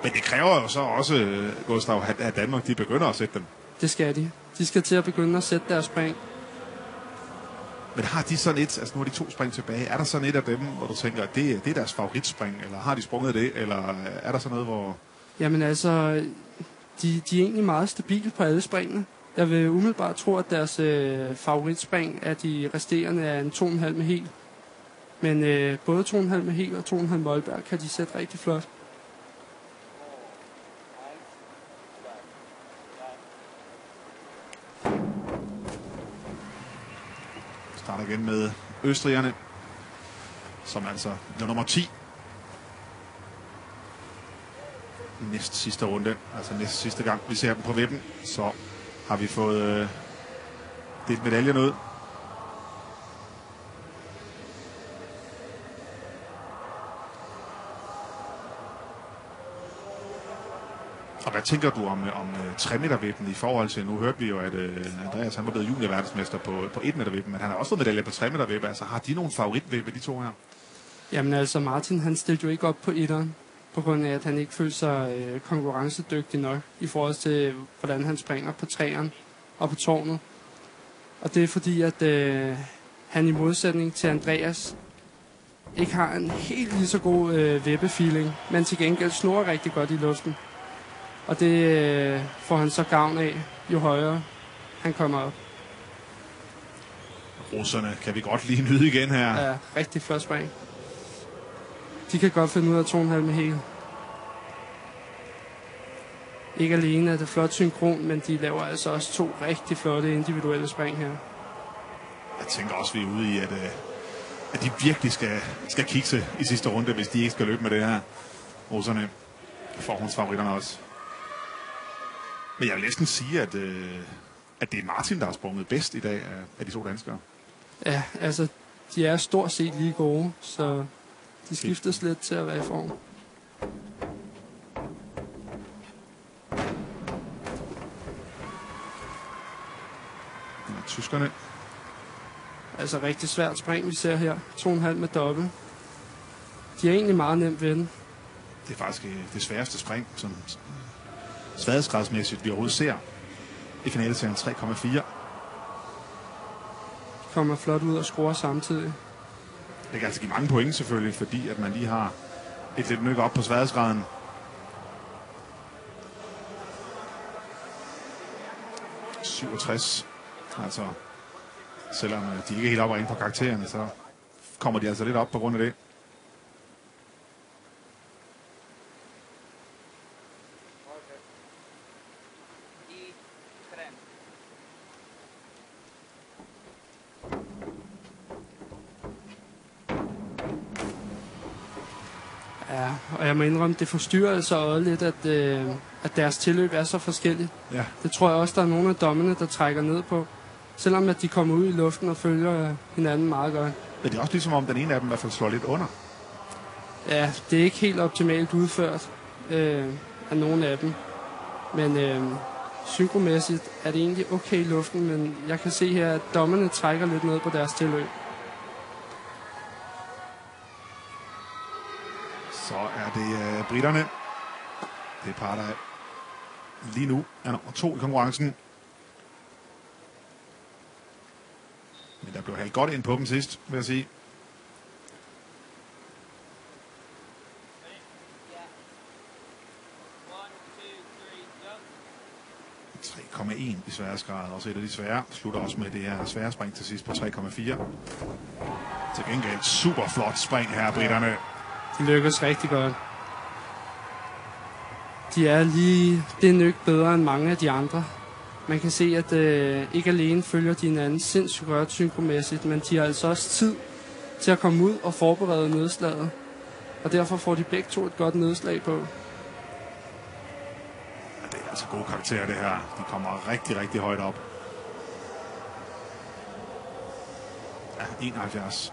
Men det kræver jo så også, Gustav, at Danmark de begynder at sætte dem. Det skal de. De skal til at begynde at sætte deres spring. Men har de sådan et, altså nu har de 2 spring tilbage, er der sådan et af dem, hvor du tænker, at det er deres favoritspring, eller har de sprunget det, eller er der sådan noget, hvor... Jamen altså, de er egentlig meget stabile på alle springene. Jeg vil umiddelbart tro, at deres favoritspring er de resterende af en 2,5 med hel. Men både 2,5 med hel og 2,5 Molberg kan de sætte rigtig flot. Starter igen med østrigerne, som altså er nummer 10. Næst sidste runde, altså næst sidste gang vi ser dem på vippen, så har vi fået delt medaljen ud. Og hvad tænker du om 3-meter-vippen i forhold til, nu hørte vi jo, at Andreas han var blevet juniorverdensmester på 1-meter-vippen, men han har også fået medalje på 3-meter-vippen, altså har de nogle favoritvippe, de to her? Jamen altså, Martin han stillede jo ikke op på 1'eren, på grund af, at han ikke følte sig konkurrencedygtig nok i forhold til, hvordan han springer på 3'eren og på tårnet. Og det er fordi, at han i modsætning til Andreas ikke har en helt lige så god vippefeeling, men til gengæld snurrer rigtig godt i luften. Og det får han så gavn af, jo højere han kommer op. Russerne kan vi godt lige nyde igen her. Ja, rigtig flot spring. De kan godt finde ud af 2,5 med hel. Ikke alene er det flot synkron, men de laver altså også 2 rigtig flotte individuelle spring her. Jeg tænker også, vi er ude i, at de virkelig skal kikse i sidste runde, hvis de ikke skal løbe med det her. Russerne, forhåndsfavoritterne også. Men jeg vil næsten sige, at det er Martin, der har sprunget bedst i dag af de 2 danskere. Ja, altså, de er stort set lige gode, så de skiftes lidt til at være i form. Ja, tyskerne. Altså rigtig svært spring, vi ser her. 2,5 med dobbelt. De er egentlig meget nemt ved den. Det er faktisk det sværeste spring, som sværhedsgradsmæssigt vi overhovedet ser i finaleserien 3,4. Kommer flot ud og scorer samtidig. Det kan altså give mange point selvfølgelig, fordi at man lige har et lidt nyk op på sværhedsgraden. – 67. Altså, selvom de ikke er helt oppe og inde på karaktererne, så kommer de altså lidt op på grund af det. Ja, og jeg må indrømme, det forstyrrer altså også lidt, at deres tilløb er så forskelligt. Ja. Det tror jeg også, der er nogle af dommerne, der trækker ned på. Selvom at de kommer ud i luften og følger hinanden meget godt. Men det er også ligesom om den ene af dem i hvert fald slår lidt under. Ja, det er ikke helt optimalt udført af nogle af dem. Men synkromæssigt er det egentlig okay i luften, men jeg kan se her, at dommerne trækker lidt ned på deres tilløb. Så er det britterne. Det er par, der lige nu er nummer 2 i konkurrencen. Men der blev helt godt ind på dem sidst, vil jeg sige. Yeah. 1, 2, 3, go. 3,1 i sværhedsgrad. Også et af de svære. Slutter også med det her svære spring til sidst på 3,4. Til gengæld super flot spring her, britterne. De lykkes rigtig godt. De er lige det nyk bedre end mange af de andre. Man kan se, at ikke alene følger de hinanden sindssygt godt synkromæssigt, men de har altså også tid til at komme ud og forberede nedslaget. Og derfor får de begge to et godt nedslag på. Ja, det er altså gode karakterer, det her. De kommer rigtig, rigtig højt op. Ja, 71.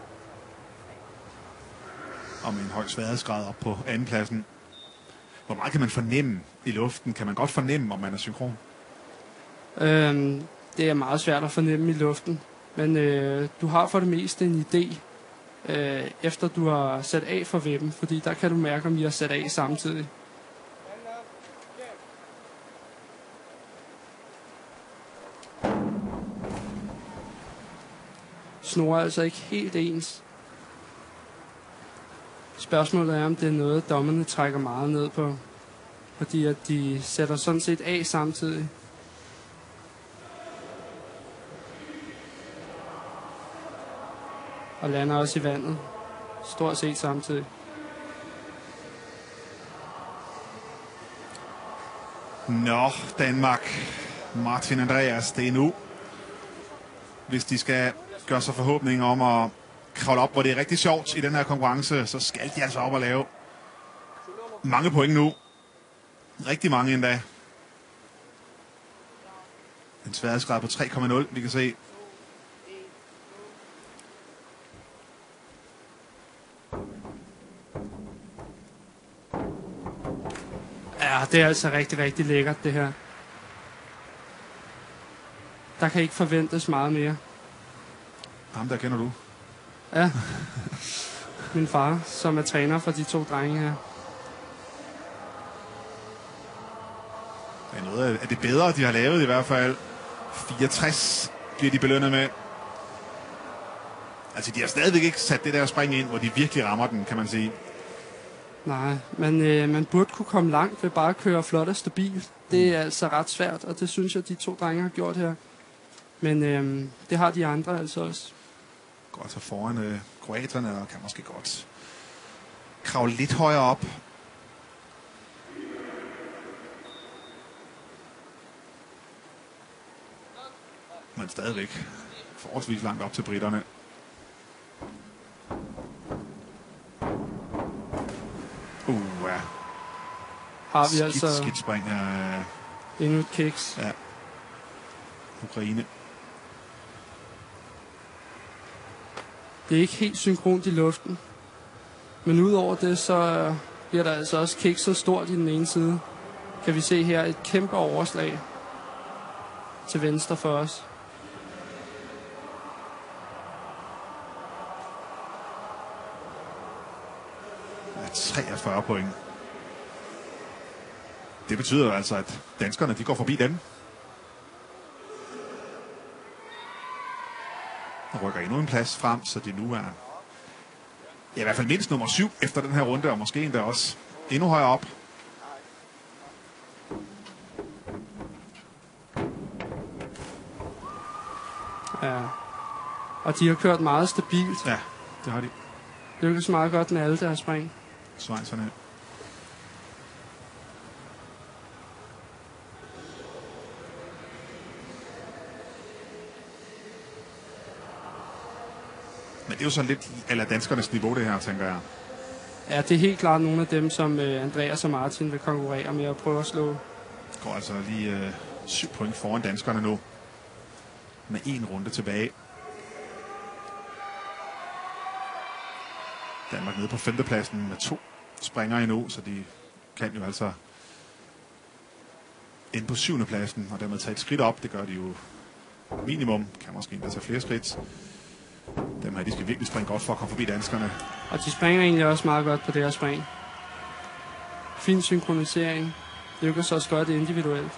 Og med en høj sværhedsgrad op på andenpladsen. Hvor meget kan man fornemme i luften? Kan man godt fornemme, om man er synkron? Det er meget svært at fornemme i luften, men du har for det meste en idé, efter du har sat af for vippen, fordi der kan du mærke, om I har sat af samtidig. Snore er altså ikke helt ens. Spørgsmålet er, om det er noget, dommerne trækker meget ned på, fordi at de sætter sådan set af samtidig. Og lander også i vandet. Stort set samtidig. Nå, Danmark. Martin Andreas, det er nu. Hvis de skal gøre sig forhåbninger om at kravle op, hvor det er rigtig sjovt i den her konkurrence, så skal de altså op og lave mange point nu. Rigtig mange endda. En sværhedsgrad på 3,0, vi kan se. Ja, det er altså rigtig, rigtig lækkert, det her. Der kan ikke forventes meget mere. Ham der kender du. Ja. Min far, som er træner for de to drenge her. Det er noget af det bedre, de har lavet i hvert fald. 64 bliver de belønnet med. Altså, de har stadigvæk ikke sat det der spring ind, hvor de virkelig rammer den, kan man sige. Nej, men man burde kunne komme langt ved bare at køre flot og stabilt. Det er altså ret svært, og det synes jeg, de to drenge har gjort her. Men det har de andre altså også. Går altså foran kroaterne og kan måske godt kravle lidt højere op. Men stadigvæk forholdsvis langt op til britterne. Ja. Har vi altså Skidt spring af endnu et kiks. ja. Ukraine. Det er ikke helt synkront i luften. Men udover det, så bliver der altså også kikset stort i den ene side. Kan vi se her et kæmpe overslag til venstre for os. Ja, 43 point. Det betyder altså, at danskerne de går forbi dem. Og rykker endnu en plads frem, så det nu er i hvert fald mindst nummer 7 efter den her runde, og måske endda også endnu højere op. Ja. Og de har kørt meget stabilt. Ja, det har de. Lykkes meget godt med alle deres spring. Schweizerne. Men det er jo så lidt eller danskernes niveau, det her, tænker jeg. Ja, det er helt klart nogle af dem, som Andreas og Martin vil konkurrere med at prøve at slå. Går altså lige 7 point foran danskerne nu. Med 1 runde tilbage. Danmark nede på 5. pladsen med 2 springere endnu, så de kan jo altså ende på 7. pladsen, og dermed tage et skridt op. Det gør de jo minimum. Kan måske endda tage flere skridt. Dem her, de skal virkelig springe godt for at komme forbi danskerne. Og de springer egentlig også meget godt på det her spring. Fin synkronisering. Lykkes også godt individuelt.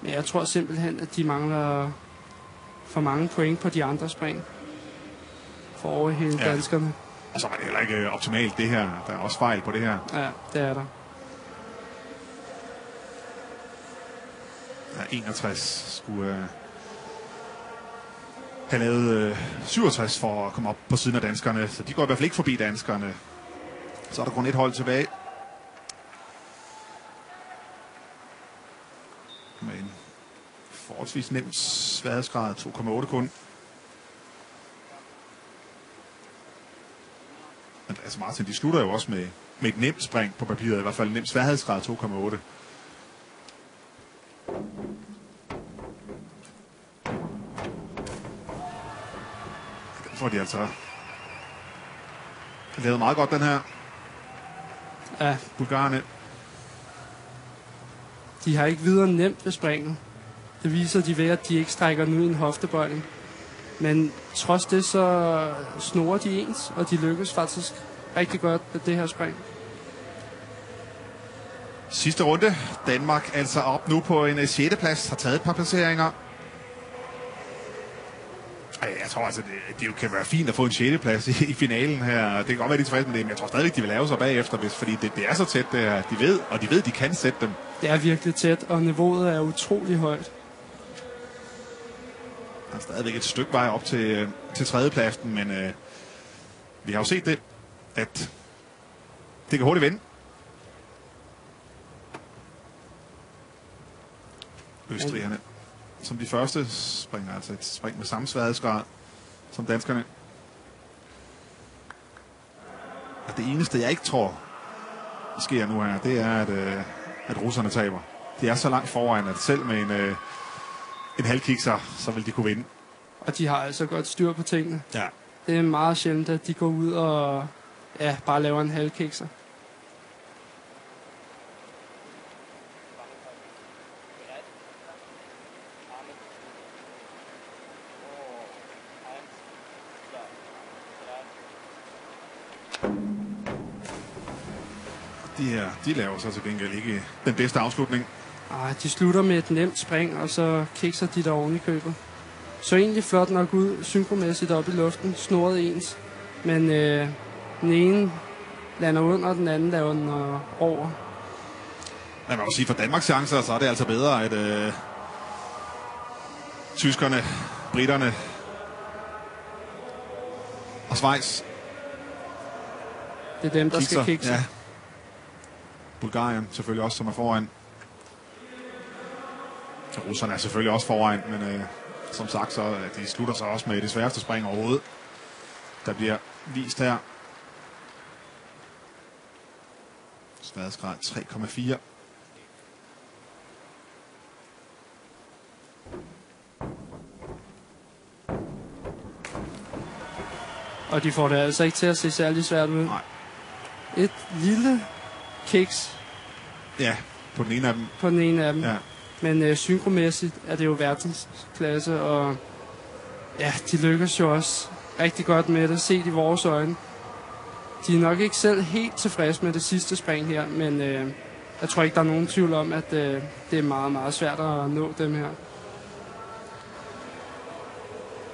Men jeg tror simpelthen, at de mangler for mange point på de andre spring. For over hele danskerne. Og så var det heller ikke optimalt det her. Der er også fejl på det her. Ja, det er der. Ja, 61 skulle have lavet 67 for at komme op på siden af danskerne. Så de går i hvert fald ikke forbi danskerne. Så er der kun et hold tilbage. Med en forholdsvis nem sværhedsgrad. 2,8 kun. Altså Martin, de slutter jo også med et nemt spring på papiret. I hvert fald en nem sværhedsgrad 2,8. Den får de altså lavet meget godt, den her. Ja, bulgarerne. de har ikke videre nemt ved springet. Det viser de ved, at de ikke strækker den ud i en hoftebøjning. Men trods det, så snorer de ens, og de lykkes faktisk rigtig godt med det her spring. Sidste runde. Danmark altså op nu på en 6. plads. Har taget et par placeringer. Jeg tror altså, det jo kan være fint at få en 6. plads i finalen her. Det kan godt være, de er tilfredse med det, men jeg tror stadigvæk, de vil lave sig bagefter, fordi det er så tæt, det her. De ved, de kan sætte dem. Det er virkelig tæt, og niveauet er utrolig højt. Der er stadigvæk et stykke vej op til 3. pladsen, men vi har jo set det, at det kan hurtigt vende. Østrigerne som de første springer altså et spring med samme sværhedsgrad som danskerne. Og det eneste, jeg ikke tror sker nu her, det er, at russerne taber. De er så langt foran, at selv med en halvkikser, så vil de kunne vinde. Og de har altså godt styr på tingene. Ja. Det er meget sjældent, at de går ud og bare laver en halvkikser. De laver så til gengæld ikke den bedste afslutning. Ej, de slutter med et nemt spring, og så kikser de der oven i købet. Så egentlig flot nok ud, synkromæssigt op i luften, snoret ens. Men den ene lander under, og den anden laver den over. Man må sige, for Danmarks chancer, så er det altså bedre, at tyskerne, britterne og Schweiz. Det er dem, der skal kikse. Ja. Bulgarien selvfølgelig også, som er foran. Russerne er selvfølgelig også foran, men som sagt, så de slutter sig også med det sværeste spring overhovedet, der bliver vist her. Sværhedsgrad 3,4. Og de får det altså ikke til at se særlig svært ud. Nej. Et lille kiks. Ja, på den ene af dem. På den ene af dem. Ja. Men synkromæssigt er det jo verdensklasse, og ja, de lykkes jo også rigtig godt med det, set i vores øjne. De er nok ikke selv helt tilfredse med det sidste spring her, men jeg tror ikke, der er nogen tvivl om, at det er meget, meget svært at nå dem her.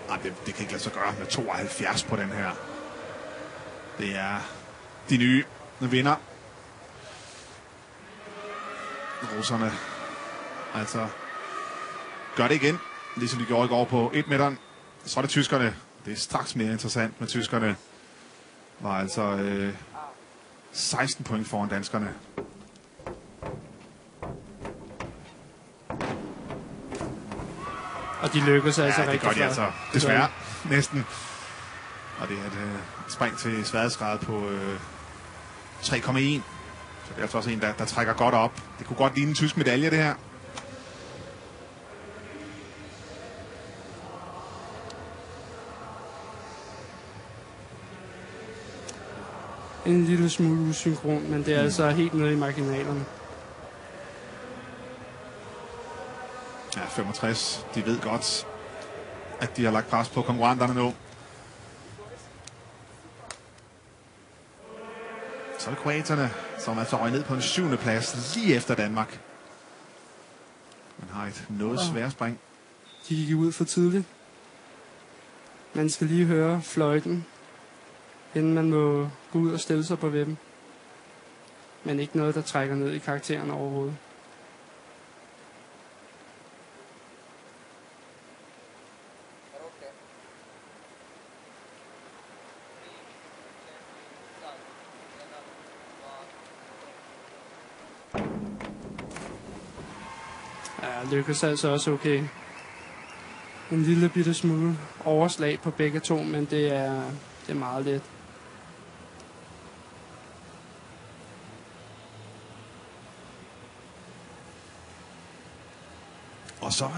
Nej, det kan ikke lade sig gøre med 72 på den her. Det er de nye vinder. Russerne altså gør det igen, ligesom de gjorde i går på 1 meteren. Så er det tyskerne. Det er straks mere interessant, men tyskerne var altså 16 point foran danskerne. Og de lykkes altså rigtig godt. Ja, det gør de altså. Desværre. Det Næsten. Og det er et spring til sværhedsgrad på 3,1. Så det er altså også en, der trækker godt op. Det kunne godt ligne en tysk medalje, det her. En lille smule usynkron, men det er altså helt nede i marginalerne. Ja, 65. De ved godt, at de har lagt pres på konkurrenterne nu. Så er det kroaterne, som altså røg ned på en 7. plads lige efter Danmark. Man har et noget svært spring. De gik ud for tidligt. Man skal lige høre fløjten, inden man må gå ud og stille sig på webben. Men ikke noget, der trækker ned i karakteren overhovedet. Ja, lykkes altså også okay. En lille bitte smule overslag på begge to, men det er meget let. Og så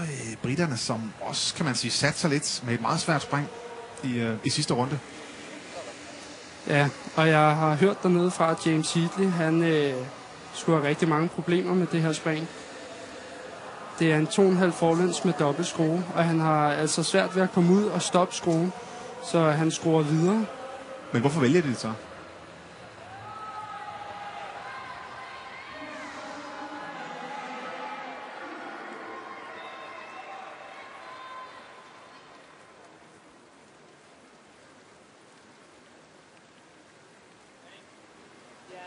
britterne, som også, kan man sige, satte sig lidt med et meget svært spring i sidste runde. Ja, og jeg har hørt dernede fra, at James Heatley, han skulle have rigtig mange problemer med det her spring. Det er en 2,5 forlæns med dobbelt skrue, og han har altså svært ved at komme ud og stoppe skruen, så han skruer videre. Men hvorfor vælger de det så? Yeah. 1,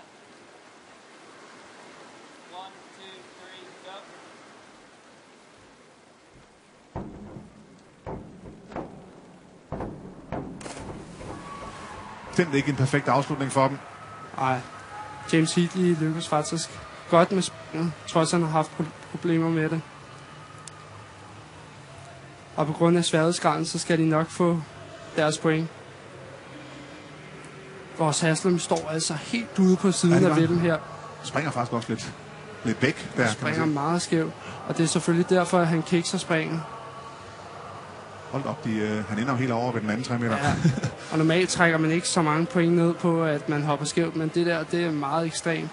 2, 3, go. Det er ikke en perfekt afslutning for dem. Nej, James Heatley lykkes faktisk godt med springet, trods han har haft problemer med det. Og på grund af sværhedsgraden, så skal de nok få deres point. Vores Haslam står altså helt ude på siden af vippen her. Springer faktisk også lidt væk der. Springer meget skævt, og det er selvfølgelig derfor, at han kikser springen. Hold op, han ender jo helt over ved den anden 3 meter. Ja. Og normalt trækker man ikke så mange point ned på, at man hopper skævt, men det der, det er meget ekstremt.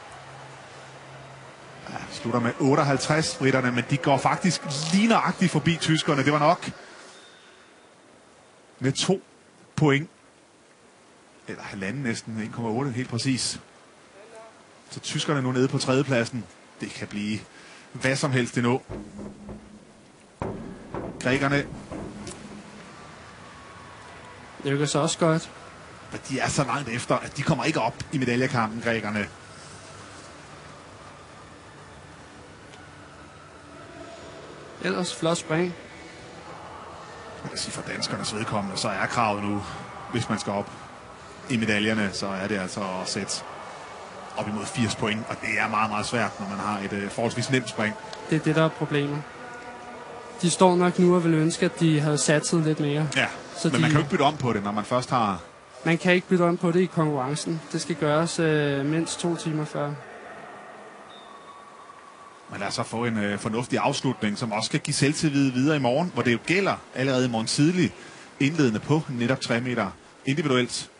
Ja, slutter med 58, britterne, men de går faktisk lige nøjagtigt forbi tyskerne. Det var nok med 2 point. Eller halvanden næsten, 1,8 helt præcis. Så tyskerne nu nede på 3. pladsen. Det kan blive hvad som helst endnu. Grækerne, Det lykkes også godt. men de er så langt efter, at de kommer ikke op i medaljekampen, grækerne. Ellers flot spring. Man kan sige, for danskernes vedkommende, så er kravet nu, hvis man skal op i medaljerne, så er det altså at sætte op imod 80 point, og det er meget, meget svært, når man har et forholdsvis nemt spring. Det er det, der er problemet. De står nok nu og vil ønske, at de havde satset lidt mere. Ja, Så men man kan jo ikke bytte om på det, når man først har... Man kan ikke bytte om på det i konkurrencen. Det skal gøres mindst 2 timer før. Men lad os så få en fornuftig afslutning, som også skal give selvtillid videre i morgen, hvor det jo gælder allerede i morgen tidlig indledende på netop 3 meter individuelt.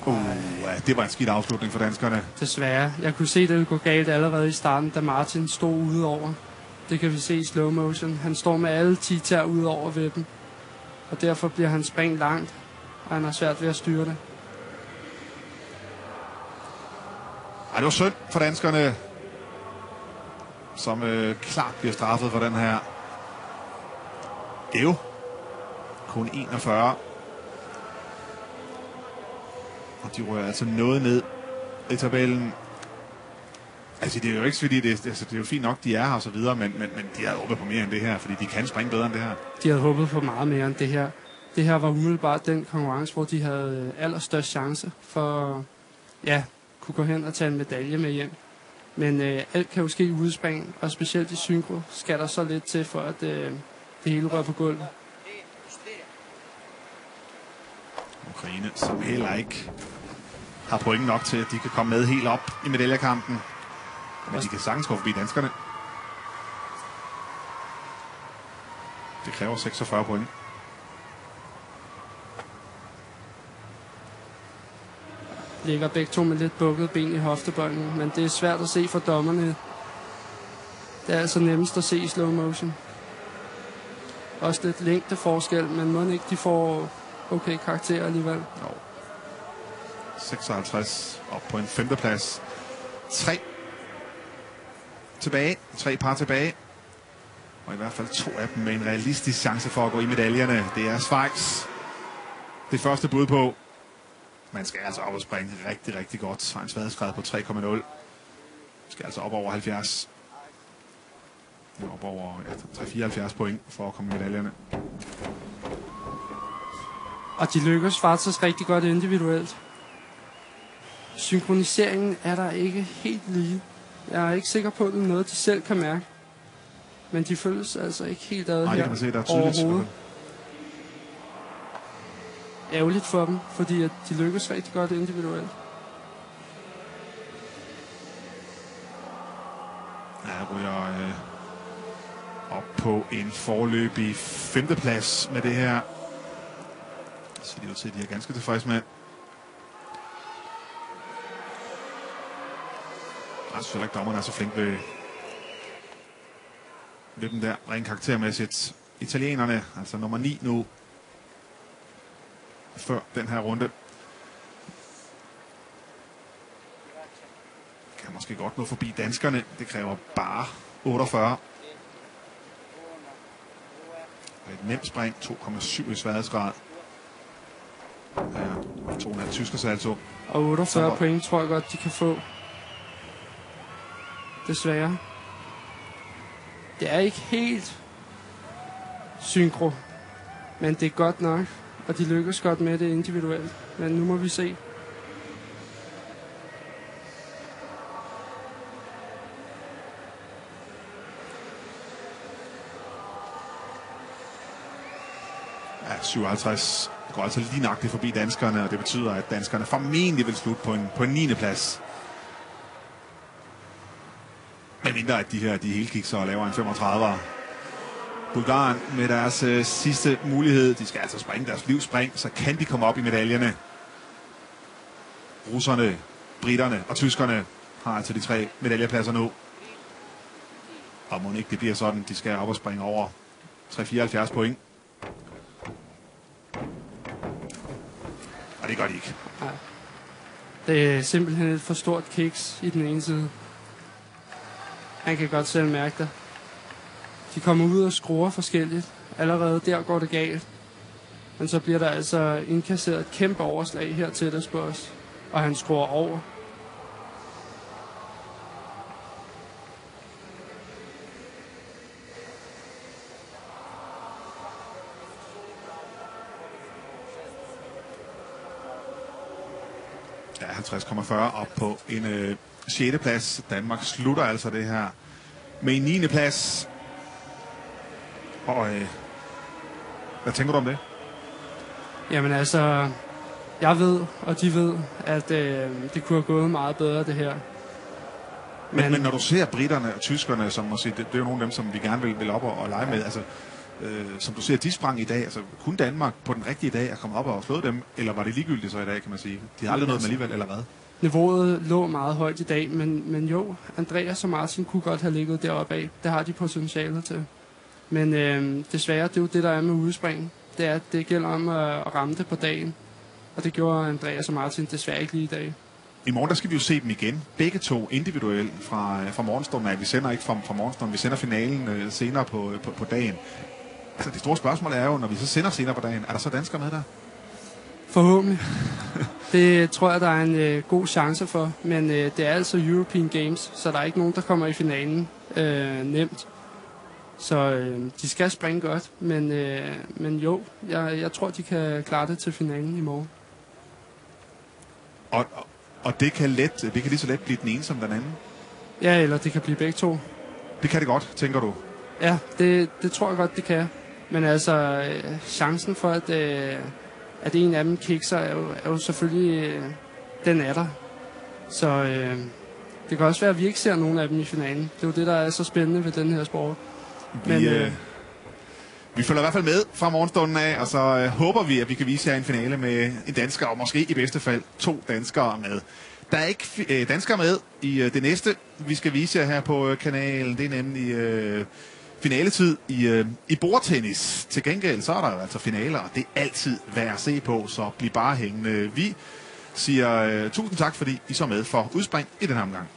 Ja, det var en skidt afslutning for danskerne. Desværre. Jeg kunne se, det ville gå galt allerede i starten, da Martin stod ude over. Det kan vi se i slow motion. Han står med alle 10 tær ude over vippen. Og derfor bliver han spring langt, og han har svært ved at styre det. Ej, det var synd for danskerne, som klart bliver straffet for den her. Geo. Kun 41. Og de rører altså noget ned i tabellen. Altså, det er jo ikke fordi, det er jo fint nok, de er her og så videre, men de har håbet på mere end det her, fordi de kan springe bedre end det her. De havde håbet på meget mere end det her. Det her var umiddelbart den konkurrence, hvor de havde allerstørst chance for kunne gå hen og tage en medalje med hjem. Men alt kan jo ske i udspring, og specielt i synkro skal der så lidt til, for at det hele rører på gulvet. Ukraine, som heller ikke har point nok til, at de kan komme med helt op i medaljekampen. Men de kan sagtens gå forbi danskerne. Det kræver 46 point. Ligger begge to med lidt bukket ben i hoftebøjlen, men det er svært at se for dommerne. Det er altså nemmest at se i slow motion. Også lidt længdeforskel, men må ikke de får okay karakter alligevel. Jo. 56 op på en 5. plads. 3 tilbage. 3 par tilbage. Og i hvert fald 2 af dem med en realistisk chance for at gå i medaljerne. Det er Schweiz. Det første bud på. Man skal altså op og springe rigtig, rigtig godt. Har en sværhedsgrad på 3,0. Skal altså op over 70. Op over 74 point for at komme i medaljerne. Og de lykkes faktisk rigtig godt individuelt. Synkroniseringen er der ikke helt lige. Jeg er ikke sikker på, at det er noget, de selv kan mærke. Men de føles altså ikke helt ad Nej, her det kan man se, der er tydeligt. overhovedet. Ærgerligt for dem, fordi at de lykkes rigtig godt individuelt. Ja, ryger op på en foreløbig 5. plads med det her. Så det ud til, at de er ganske tilfredse med. Jeg synes heller ikke, dommerne er så flink ved den der rent karaktermæssigt. Italienerne, altså nummer 9 nu, før den her runde. Kan måske godt nå forbi danskerne. Det kræver bare 48. Et nemt spring, 2,7 i sværhedsgrad. Ja, 2,5 tyskers altså. Og 48 point tror jeg godt, de kan få. Desværre. Det er ikke helt synkro, men det er godt nok, og de lykkes godt med det individuelt. Men nu må vi se. Ja, 57 går altså lige nøjagtigt forbi danskerne, og det betyder, at danskerne formentlig vil slutte på en 9. plads. Men mindre at de her, de helt kigger og laver en 35'er. Bulgarien med deres sidste mulighed. De skal altså springe deres livsspring, så kan de komme op i medaljerne. Russerne, britterne og tyskerne har altså de 3 medaljepladser nu. Og må ikke det bliver sådan, de skal op og springe over 374 point. Og det gør de ikke. Nej. Det er simpelthen et for stort kiks i den ene side. Han kan godt selv mærke det. De kommer ud og skruer forskelligt. Allerede der går det galt. Men så bliver der altså indkasseret et kæmpe overslag her tættest på os. Og han skruer over. Ja, 50,40 op på en 6. plads. Danmark slutter altså det her med en 9. plads. Og hvad tænker du om det? Jamen altså, jeg ved, og de ved, at det kunne have gået meget bedre det her. Men når du ser britterne og tyskerne, som måske, det er jo nogle af dem, som vi gerne vil op og lege med, altså, som du ser, de sprang i dag, altså kunne Danmark på den rigtige dag at komme op og slå dem, eller var det ligegyldigt så i dag, kan man sige? De har aldrig noget med alligevel, eller hvad? Niveauet lå meget højt i dag, men jo, Andreas og Martin kunne godt have ligget deroppe af. Det har de potentialet til. Men desværre, det er jo det, der er med udspring. Det er, at det gælder om at ramme det på dagen. Og det gjorde Andreas og Martin desværre ikke lige i dag. I morgen der skal vi jo se dem igen. Begge to individuelt fra morgenstunden af. Vi sender ikke fra morgenstunden, vi sender finalen senere på dagen. Altså det store spørgsmål er jo, når vi så sender senere på dagen, er der så danskere med der? Forhåbentlig. Det tror jeg, der er en god chance for. Men det er altså European Games, så der er ikke nogen, der kommer i finalen nemt. Så de skal springe godt, men jo, jeg tror, de kan klare det til finalen i morgen. Og det kan lige så let blive den ene som den anden? Ja, eller det kan blive begge to. Det kan det godt, tænker du? Ja, det tror jeg godt, det kan. Men altså, chancen for, at en af dem kikser, er jo selvfølgelig, den er der. Så det kan også være, at vi ikke ser nogen af dem i finalen. Det er jo det, der er så spændende ved den her sport. Vi følger i hvert fald med fra morgenstunden af, og så håber vi, at vi kan vise jer en finale med en dansker, og måske i bedste fald 2 danskere med. Der er ikke danskere med i det næste, vi skal vise jer her på kanalen. Det er nemlig finaletid i bordtennis. Til gengæld så er der jo altså finaler, og det er altid værd at se på, så bliv bare hængende. Vi siger tusind tak, fordi I så med for udspring i den her omgang.